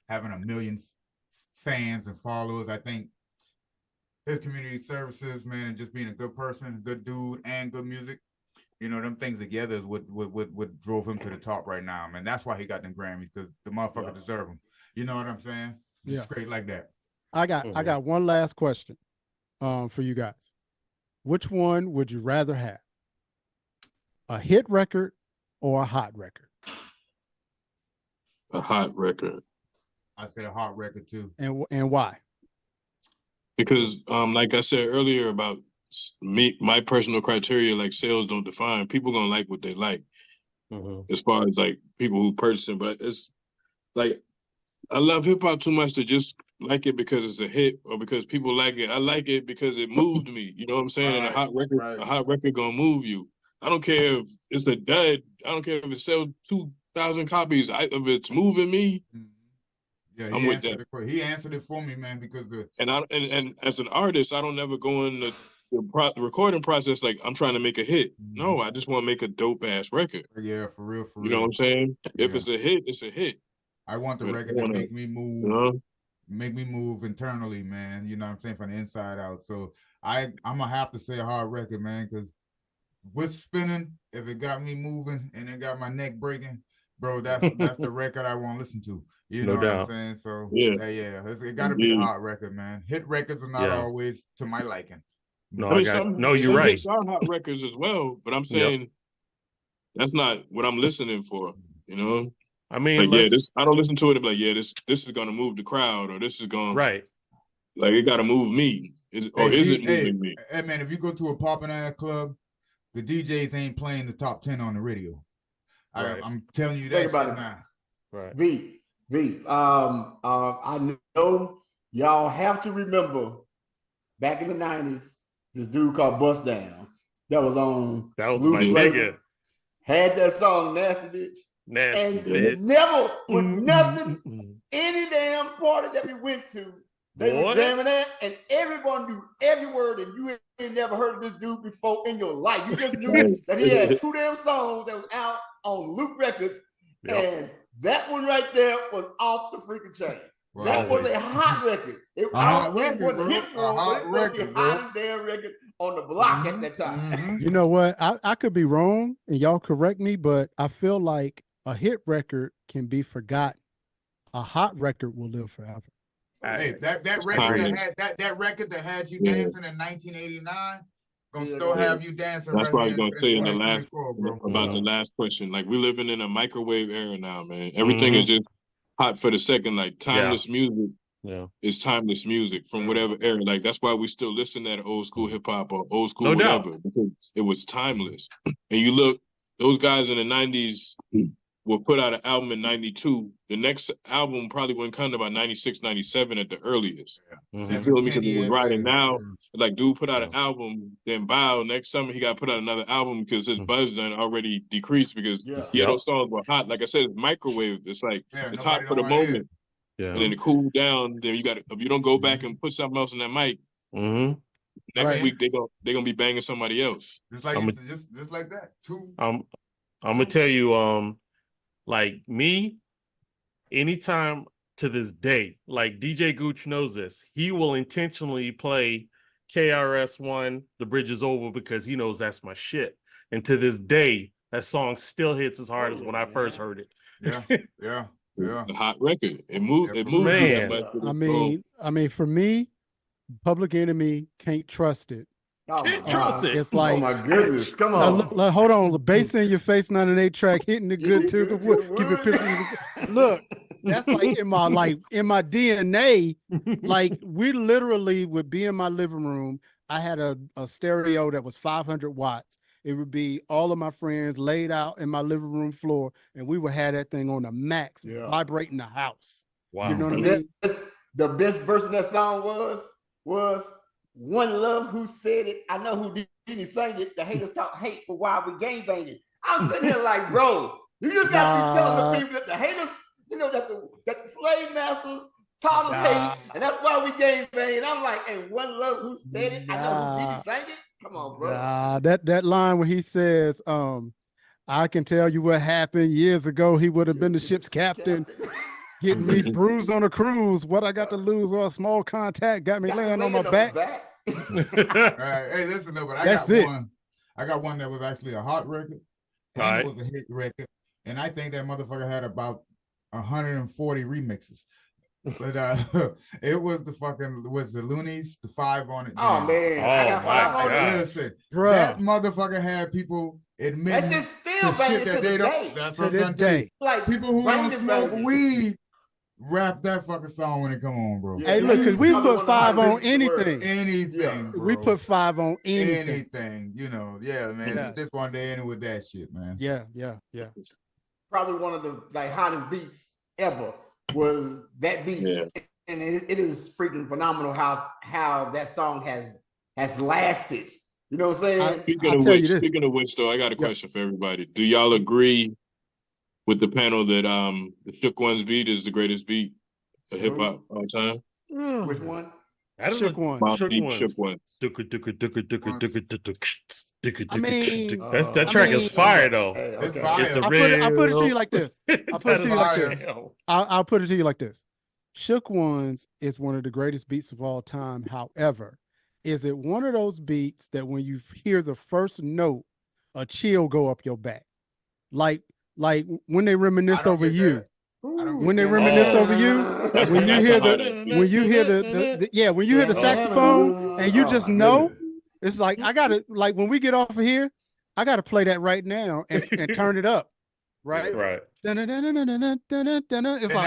having a million fans and followers. I think his community services, man, and just being a good person, good dude, and good music, them things together is what drove him to the top right now, man. That's why he got them Grammys, because the motherfucker deserve them. You know what I'm saying? Just straight like that. I got one last question for you guys. Which one would you rather have? A hit record or a hot record? A hot record. I say a hot record too. And why? Because like I said earlier about my personal criteria, like sales don't define. People gonna like what they like. As far as like people who purchase it, but it's like I love hip hop too much to just like it because it's a hit or because people like it. I like it because it moved me. You know what I'm saying? And a hot record gonna move you. I don't care if it's a dud. I don't care if it sells 2,000 copies. If it's moving me, yeah, I'm with that. He answered it for me, man, because and as an artist, I don't ever go in the recording process like I'm trying to make a hit. No, I just want to make a dope ass record. Yeah, for real. You know what I'm saying? Yeah. If it's a hit, it's a hit. I want the record to make me move, make me move internally, man. You know what I'm saying, from the inside out. So I'm gonna have to say a hard record, man, because with spinning, if it got me moving and it got my neck breaking, bro, that's the record I want to listen to. You know what I'm saying? So yeah, it got to be the hot record, man. Hit records are not always to my liking. No, you're right. Hits are hot records as well, but I'm saying that's not what I'm listening for. You know. I mean, like, I don't listen to it and be like, this is gonna move the crowd, or this is gonna like it gotta move me. Is it moving me? Hey man, if you go to a poppin' ass club, the DJs ain't playing the top 10 on the radio. I'm telling you that shit now. Right. I know y'all have to remember back in the 90s, this dude called Bust Down that was on my nigga. Had that song Nasty Bitch. And never with nothing, any damn party that we went to, they were jamming that, and everyone knew every word, and you ain't never heard of this dude before in your life. You just knew that he had 2 damn songs that was out on Loop Records, and that one right there was off the freaking chain. Wow. That was a hot record. It wasn't a hit one, but it was the hottest damn record on the block at that time. You know what? I could be wrong, and y'all correct me, but I feel like a hit record can be forgotten. A hot record will live forever. Hey, that record that had you dancing in 1989 gonna still have you dancing. That's what I was gonna say in the last about the last question. Like, we're living in a microwave era now, man. Everything is just hot for the second. Like, timeless music. Yeah, it's timeless music from whatever era. Like, that's why we still listen to old school hip hop or old school whatever, because it was timeless. And you look, those guys in the 90s will put out an album in 92. The next album probably wouldn't come to about 96, 97 at the earliest. You feel me? Because it was riding now. Like, dude put out an album, then bow. Next summer, he got to put out another album because his buzz done already decreased because those songs were hot. Like I said, it's microwave. It's like, it's hot for the moment. And then to cool down, then you got to, if you don't go back and put something else in that mic, next week they're gonna be banging somebody else. Just like just like that. I'm gonna tell you, like me, anytime to this day, like DJ Gooch knows this, he will intentionally play KRS-One, The Bridge Is Over, because he knows that's my shit. And to this day, that song still hits as hard as when I first heard it. Yeah. A hot record. It moved you that much. I mean, for me, Public Enemy, Can't Trust It. Can't trust it. It's like, oh my goodness, come on. Hold on, the bass in your face, 98 track, hitting it good too. Give it 50. Look, that's like in my DNA. Like, we literally would be in my living room. I had a stereo that was 500 watts. It would be all of my friends laid out in my living room floor, and we would have that thing on the max, vibrating the house. Wow. You know what I mean? The best verse of that song was One Love, Who Said It. I know who didn't sing it. The haters talk hate for why we gang banging. I was sitting there like, bro, you just got to be telling the people that the haters, you know, that the slave masters taught us hate, and that's why we gang banging. I'm like, and One Love, Who Said It. I know who didn't sing it. Come on, bro. That line where he says, I can tell you what happened years ago. He would have been the ship's captain. Getting me bruised on a cruise. What I got to lose or a small contact got me laying on my back. All right. Hey, listen, but I got one that was actually a hot record. And it was a hit record. And I think that motherfucker had about 140 remixes. But it was the Loonies, the 5 on it. Oh man, I got 5 on it. Listen, that motherfucker had people admitting that shit still banging to this day. That's what I'm saying. Like, people who don't smoke weed rap that fucking song when it come on, bro. Hey, look, because we put 5 on anything. Anything, bro. We put 5 on anything. Anything, you know. Yeah, man. Yeah. This one day ending with that shit, man. Yeah. Probably one of the hottest beats ever. was that beat. Yeah. And it is freaking phenomenal how that song has lasted. You know what I'm saying? Speaking of which, though, I got a question for everybody. Do y'all agree with the panel that the Shook Ones beat is the greatest beat of hip hop all time? Which one? Shook Ones. Shook Ones. That track is fire though. It's fire. I'll put it to you like this. I'll put it to you like this. Shook Ones is one of the greatest beats of all time. However, is it one of those beats that when you hear the first note, a chill go up your back? Like when they reminisce over you. When they reminisce over you, when you hear the saxophone and you just know, it's like when we get off of here, I gotta play that right now and turn it up. Right. It's like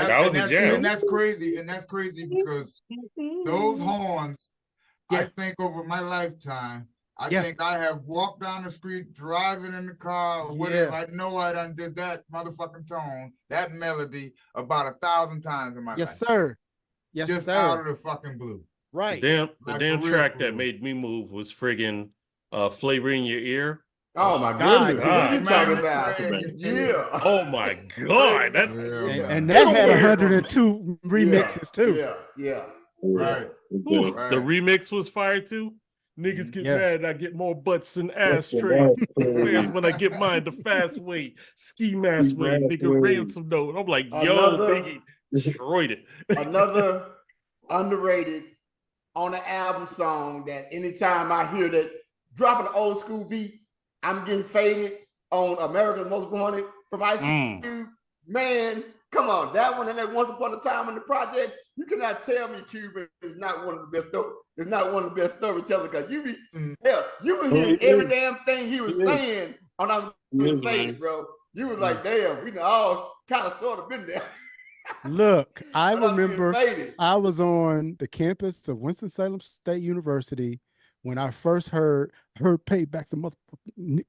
that was a jam. And that's crazy because those horns, I think over my lifetime, I think I have walked down the street, driving in the car, or whatever. I know I done did that motherfucking tone, that melody about 1,000 times in my life. Yes, sir. Yes, just sir. out of the fucking blue. Right. The damn track that made me move was friggin' Flavor in Your Ear. Oh my goodness! What are you talking about? Yeah. Oh my god! And that had 102 remixes too. Yeah. Right. The remix was fire too. Niggas get mad. I get more butts than ashtrays. When I get mine the fast way, ski mask way, nigga ransom note. I'm like, Biggie destroyed it. Another underrated on the album song that anytime I hear that dropping an old school beat, I'm getting faded on America's Most Wanted from Ice Cube. Man, come on. That one and that Once Upon a Time in the Projects, you cannot tell me Cuban is not one of the best it's not one of the best storytellers because you be hearing every damn thing he was saying on I'm getting faded, bro. You was like, damn, we all kind of sort of been there. Look, I remember I was on the campus of Winston-Salem State University when I first heard Payback's a motherfucker.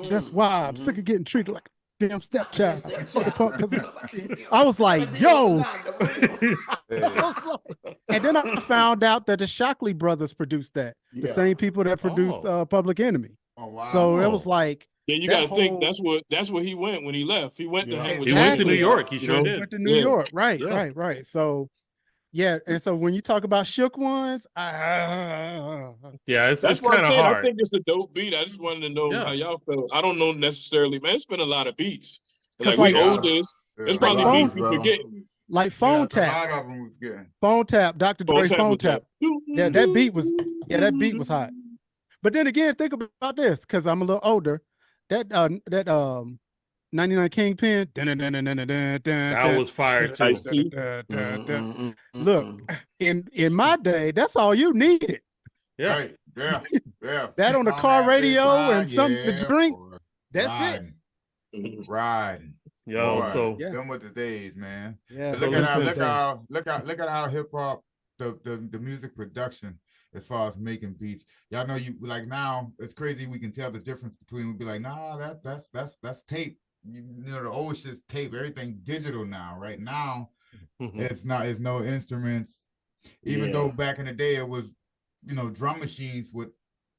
That's why I'm sick of getting treated like a damn stepchild. I was like, yo. And then I found out that the Shockley brothers produced that. The same people that produced Public Enemy. Oh, wow. So it was like, yeah, you got to think that's where he went when he left. He went to hang with. He went to New York. He sure did. Went to New York. Right. So. Yeah, and so when you talk about Shook Ones, it's kind of hard. I think it's a dope beat. I just wanted to know how y'all felt. I don't know necessarily, man. It's been a lot of beats. Like we old this. There's probably beats we forgetting. Like Phone Tap. Phone Tap, Dr. Dre's Phone Tap. Yeah, that beat was hot. But then again, think about this, because I'm a little older. That 99 Kingpin. That was fire too. Look, in my day, that's all you needed. Yeah. Right. Yeah. That on the car radio and something to drink. That's it. Riding. Yo, so them with the days, man. Yeah. Look at how hip hop, the music production, as far as making beats. Y'all know you like now. It's crazy. We can tell the difference between. We'd be like, nah, that's tape. You know, the old shit's tape. Everything digital now. Right now, it's no instruments. Even though back in the day it was, drum machines with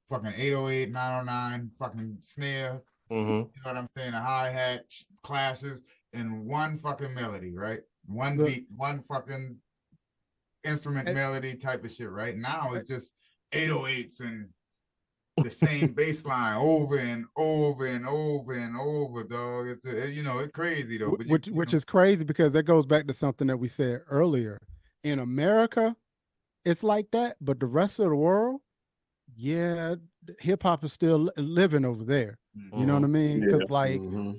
fucking 808, 909, fucking snare. You know what I'm saying? A hi-hat, clashes, and one fucking melody, right? One beat, one fucking instrument melody type of shit. Right now it's just 808s and the same bass line over and over and over and over, dog. It's it's crazy though. But which is crazy because that goes back to something that we said earlier. In America, it's like that, but the rest of the world, hip hop is still living over there. You know what I mean? Because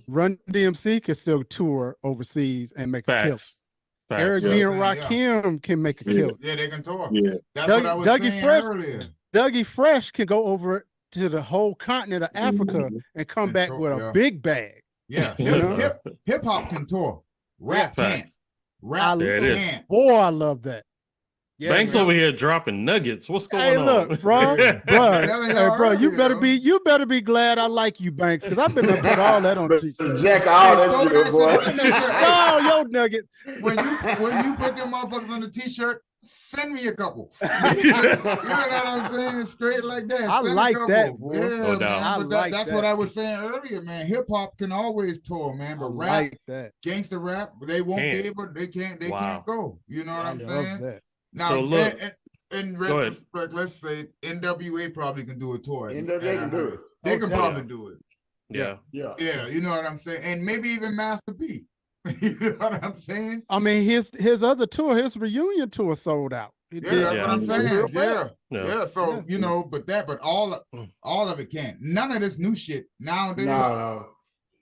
Run DMC can still tour overseas and make a kill. Eric B and Rakim can make a kill. Yeah, they can tour. Yeah, that's what I was saying earlier. Dougie Fresh can go over to the whole continent of Africa and come back with a big bag. Yeah, hip hop can tour. Rap can't. Rap can't. Boy, I love that. Yeah, Banks man. over here dropping nuggets. What's going Hey, on? look, bro, telling y'all bro, you earlier, better be glad I like you, Banks, because I've been to put all that on t-shirt. Jack all that throw shit, that boy. shit on the t-shirt. Hey, Oh, yo, nugget. when you put them motherfuckers on the t-shirt, send me a couple. You know what I'm saying? Straight like that. I Send like a couple. that, boy. Yeah, No doubt. man. But that's what I was saying earlier, man. Hip hop can always tour, man. But rap, like that. gangster rap, they won't be able. They can't go. You know what I'm saying? That. Now, So look, in go ahead. retrospect, let's say NWA probably can do a tour. NWA can do it. They can yeah. probably do it. Yeah. Yeah, you know what I'm saying? And maybe even Master P. You know what I'm saying? I mean, his other tour, his reunion tour sold out. It did. That's what I'm saying. Yeah. So Yeah. you know, but all of it can. None of this new shit nowadays. No.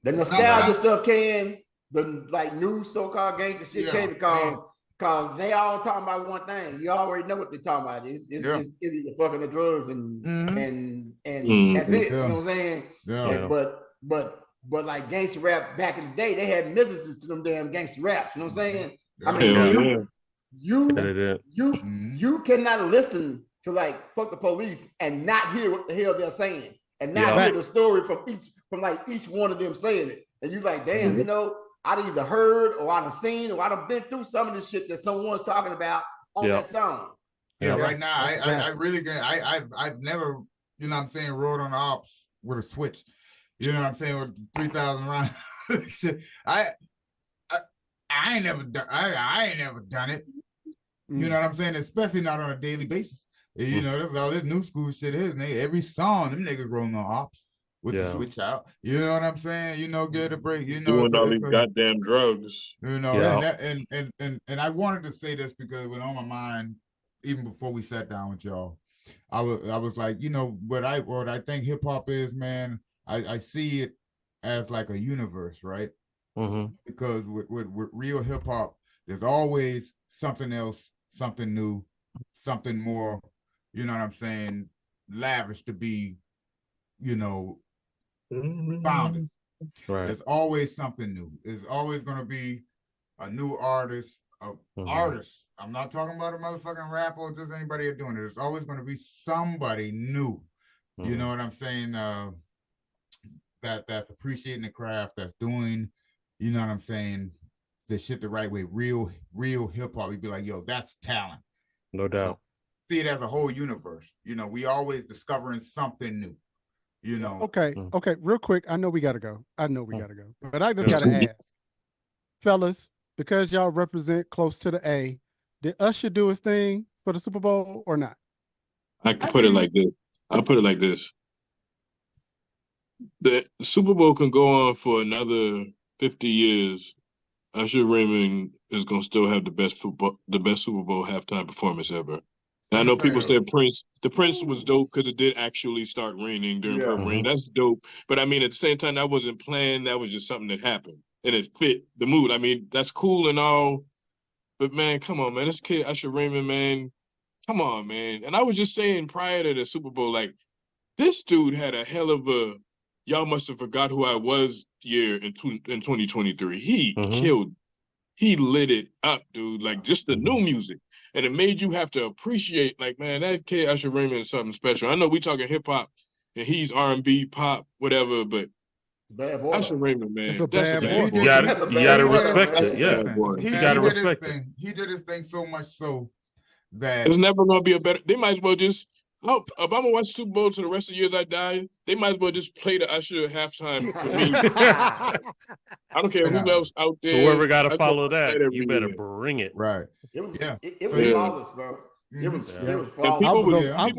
The nostalgia stuff can. The like new so-called gangster shit can because they all talking about one thing. You already know what they're talking about. It's either fucking the drugs and that's it. You know what I'm saying? Yeah. But like gangster rap back in the day, they had messages to them damn gangster raps. You know what I'm saying? I mean, you cannot listen to like fuck the police and not hear what the hell they're saying and not hear the story from each one of them saying it. And you like, damn, you know, I'd either heard or I'd seen or I'd have been through some of the shit that someone's talking about on that song. Yeah, right now I really get I've never, you know what I'm saying, rode on the ops with a switch. You know what I'm saying, with 3,000 rounds. I ain't never done it. You know what I'm saying? Especially not on a daily basis. You know, that's all this new school shit is. Every song, them niggas rolling on ops with the switch out. You know what I'm saying? You know, get a break. You know, doing all these goddamn drugs. You know, and I wanted to say this because it was on my mind even before we sat down with y'all. I was like, you know, what I think hip hop is, man. I see it as like a universe, right? Because with real hip hop, there's always something else, something new, something more, you know what I'm saying, lavish to be, you know, founded. Right. There's always something new. There's always going to be a new artist, artist. I'm not talking about a motherfucking rapper or just anybody doing it. There's always going to be somebody new. You know what I'm saying? That's appreciating the craft, that's doing, you know what I'm saying, the shit the right way, real hip hop. You'd be like, yo, that's talent. No doubt. See it as a whole universe. You know, we always discovering something new. You know. Okay, real quick. I know we gotta go. But I just gotta ask, fellas, because y'all represent close to the A, did Usher do his thing for the Super Bowl or not? I can put it like this. I'll put it like this. The Super Bowl can go on for another 50 years. Usher Raymond is gonna still have the best Super Bowl halftime performance ever. And I know people said Prince. The Prince was dope because it did actually start raining during Purple Rain. That's dope. But I mean, at the same time, that wasn't planned. That was just something that happened, and it fit the mood. I mean, that's cool and all, but man, come on, man, this kid Usher Raymond, man, come on, man. And I was just saying prior to the Super Bowl, like, this dude had a hell of a y'all must have forgot who I was year in 2023. He killed. He lit it up, dude. Like, just the new music. And it made you have to appreciate, like, man, that kid Usher Raymond is something special. I know we talking hip hop and he's R&B, pop, whatever, but bad boy. Usher Raymond, man, that's a bad boy. You gotta respect it. Yeah, you gotta respect it. He did his thing so much so that there's never gonna be a better. They might as well just. Oh, if I'm gonna watch Super Bowl to the rest of the years I die, they might as well just play the Usher halftime for me. I don't care who else out there. Whoever got to follow that, you better bring it. Right. It was flawless, bro. It was flawless. I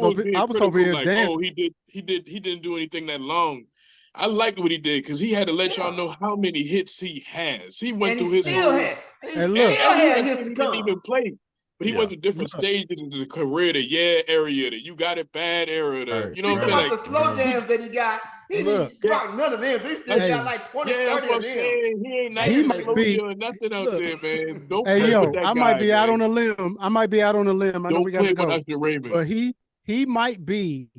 was over here like, dancing. oh, he didn't do anything that long. I like what he did because he had to let y'all know how many hits he has. He went through his still whole. had. He didn't even play. But he went through different stages of the career, the area, the You Got It Bad era, you know what I'm saying? Like, the slow jams that he got, he didn't rock none of them. He still got like 20, 30 of them. He ain't nice and slow or nothing out there, man. Don't play with that guy. I might be out on a limb. I know we got to go. With Usher Raymond. But he might be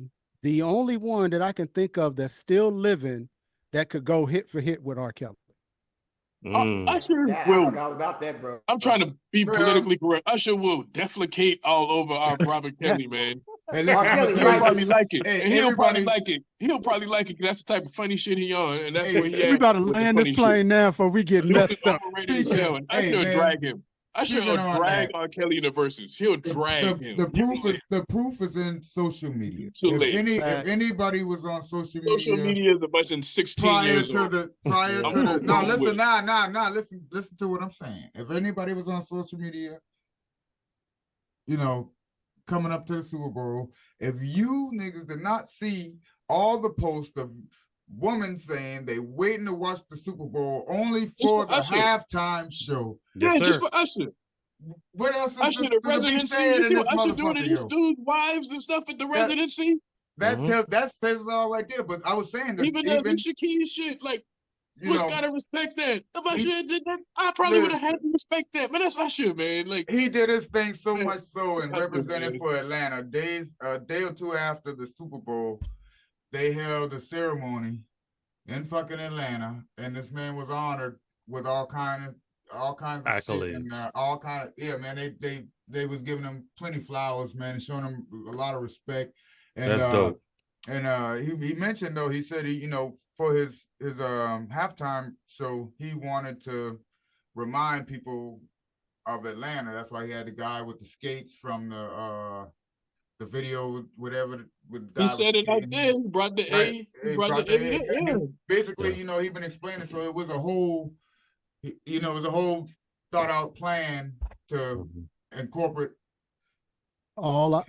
the only one that I can think of that's still living that could go hit for hit with R. Kelly. Usher Yeah, I will. forgot about that, bro. I'm trying to be Bro. politically correct. Usher will defecate all over our Robert Kelly, man. Hey, listen, I'm Kelly, gonna He'll tell probably you, like it. hey, And he'll probably everybody, like it. He'll probably like it because that's the type of funny shit he on. And that's Hey, where he We at about to with the land funny this plane shit. now before we get Dude is messed up. overrated as hell. And Hey, Usher will man. drag him. Usher will Speaking on drag that, R. Kelly in the verses. He'll drag him. the proof is in social media. Too late. If anybody was on social Social media media is a bunch of 16 prior years to old. the I'm no, cool with listen, it. listen to what I'm saying. If anybody was on social media, you know, coming up to the Super Bowl, if you niggas did not see all the posts of women saying they waiting to watch the Super Bowl only for the Usher. halftime show. Yes, Yeah, sir. just for Usher. What else is Usher, the to be residency. said You in see this what Usher doing to motherfucker, these yo? dudes' wives and stuff at the residency? That says it all right there. But I was saying that Even the Alicia Keys shit, like, what's gotta respect that? If Usher did that, I probably would have had to respect that. Man, that's Usher, man. Like, he did his thing so man, much so and Usher, represented man. for Atlanta. A day or two after the Super Bowl, they held a ceremony in fucking Atlanta, and this man was honored with all kinds of accolades. shit and all kind of man. They was giving him plenty flowers, man, and showing him a lot of respect. And That's dope. And he mentioned though, he said he for his halftime show, he wanted to remind people of Atlanta. That's why he had the guy with the skates from the video, whatever. With He said it out there. He brought the A. He brought the A. Yeah. Basically, he been explaining. So it was a whole, it was a whole thought out plan to incorporate All I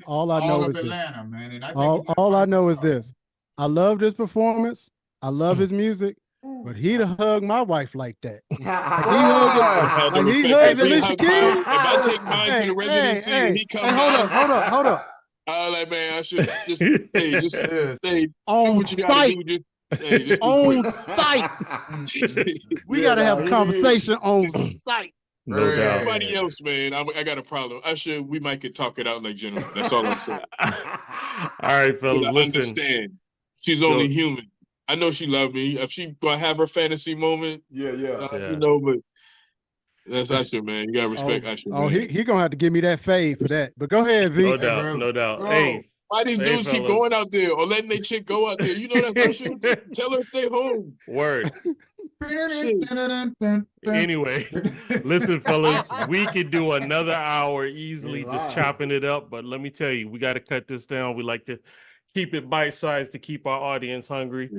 know is Atlanta, this. man. And I think all I know is this. I love this performance. I love his music, but he'd have hugged my wife like that. Like he hugged Alicia Keys. If I take mine to the residency and he comes hold up. I was like, man, I should just on what you site. gotta do. Just on site. We gotta have a conversation on site. No doubt. Everybody else, man, I got a problem. We might could talk it out like gentlemen. That's all I'm saying. All right, fellas, listen. Understand. She's only human. I know she loved me. If she gonna have her fantasy moment, but that's Usher, man. You gotta respect Usher. Oh, he gonna have to give me that fade for that. But go ahead, V. No doubt. Hey, why these dudes keep going out there or letting their chick go out there? You know that's Usher. Tell her to stay home. Word. Anyway, listen, fellas, we could do another hour easily just chopping it up. But let me tell you, we got to cut this down. We like to keep it bite-sized to keep our audience hungry.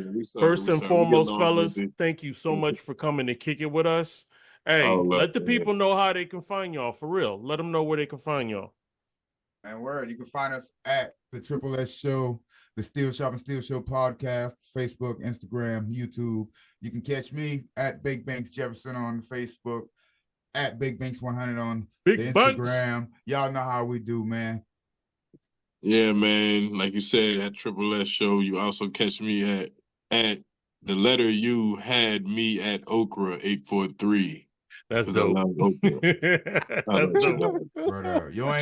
First and foremost, fellas, thank you so much for coming to kick it with us. Hey, let the people know how they can find y'all, for real. Let them know where they can find y'all. And word, you can find us at the Triple S Show, the Steel Shop and Steel Show podcast, Facebook, Instagram, YouTube. You can catch me at Big Banks Jefferson on Facebook, at Big Banks 100 on the Instagram. Y'all know how we do, man. Yeah, man. Like you said, at Triple S Show, you also catch me at the letter U had me at Okra 843. That's dope. That's dope.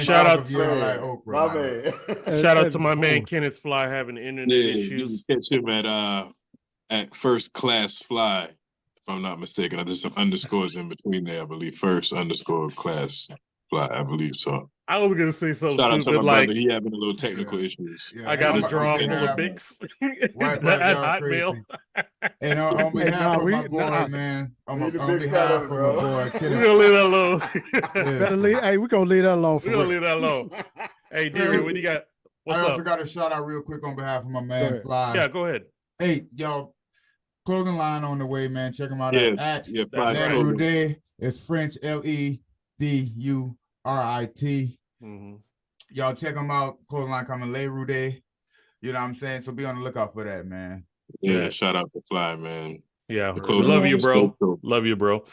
Shout out to Shout out to my man Kenneth Fly having internet issues. You can catch him at First Class Fly, if I'm not mistaken. There's some underscores in between there, I believe. First underscore class Fly, I believe so. I was gonna say something Shout out to stupid my like brother. He having a little technical issues. I got a draw full of pics. Hotmail. And on behalf of my boy, man, on behalf of my boy, we're gonna leave that alone. Hey, we're gonna leave that alone. We're gonna leave that alone. Hey, Deary, what do you got? What's up? I forgot to shout out real quick on behalf of my man Fly. Yeah, go ahead. Hey, y'all, clothing line on the way, man. Check them out at Lerudet. It's French LEDURIT. Mm-hmm. Y'all check them out. Clothing line coming Lerudet. You know what I'm saying? So be on the lookout for that, man. Yeah, shout out to Fly, man. Yeah, love you, bro. Love you, bro.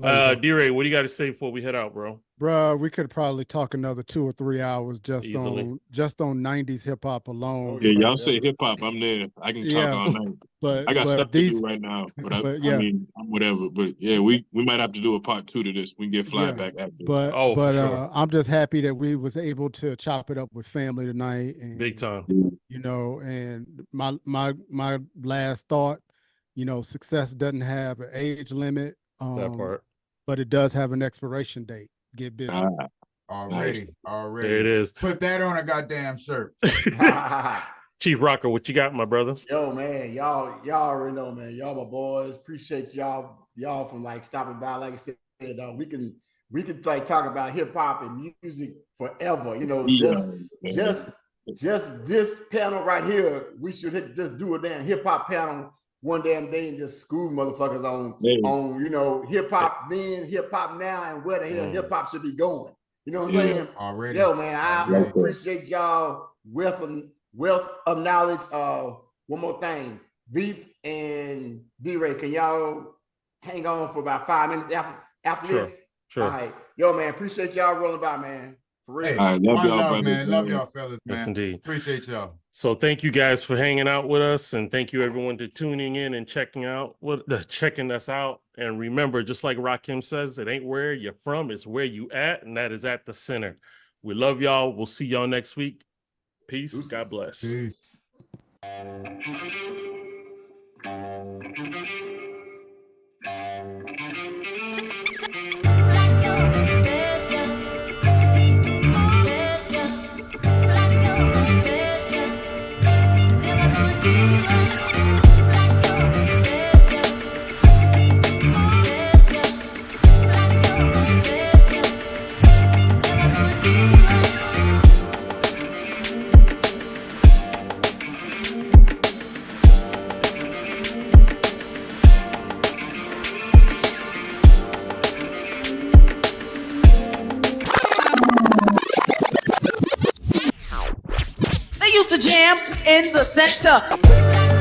D-Ray, what do you got to say before we head out, bro? Bro, we could probably talk another 2 or 3 hours just on 90s hip hop alone. Yeah, y'all say hip hop, I'm there. I can talk all night. But I got stuff to do right now. But I mean, whatever. But yeah, we might have to do a part 2 to this. We can get Fly back after. But sure. I'm just happy that we was able to chop it up with family tonight. And, big time. You know, and my last thought, you know, success doesn't have an age limit. That part. But it does have an expiration date. Get busy. Already. There it is. Put that on a goddamn shirt. Chief Rocker, what you got, my brother? Yo, man, y'all already know, man. Y'all my boys. Appreciate y'all from like stopping by. Like I said, we can like talk about hip hop and music forever. You know, just this panel right here, we should just do a damn hip hop panel one damn day and just school motherfuckers on you know, hip hop then, hip hop now, and where the hell hip hop should be going. You know what I'm saying? Already. Yo, man, I appreciate y'all wealth of knowledge. One more thing, Veep and D-Ray, can y'all hang on for about 5 minutes after this? Sure. All right, yo, man, appreciate y'all rolling by, man. For real. Hey, All right, love y'all, man. brothers, Love man. y'all, fellas, man. Yes, indeed. Appreciate y'all. So thank you guys for hanging out with us, and thank you everyone to tuning in and checking us out. And remember, just like Rakim says, it ain't where you're from, it's where you at, and that is at the center. We love y'all. We'll see y'all next week. Peace. Deuces. God bless. Peace. They used to jam in the center.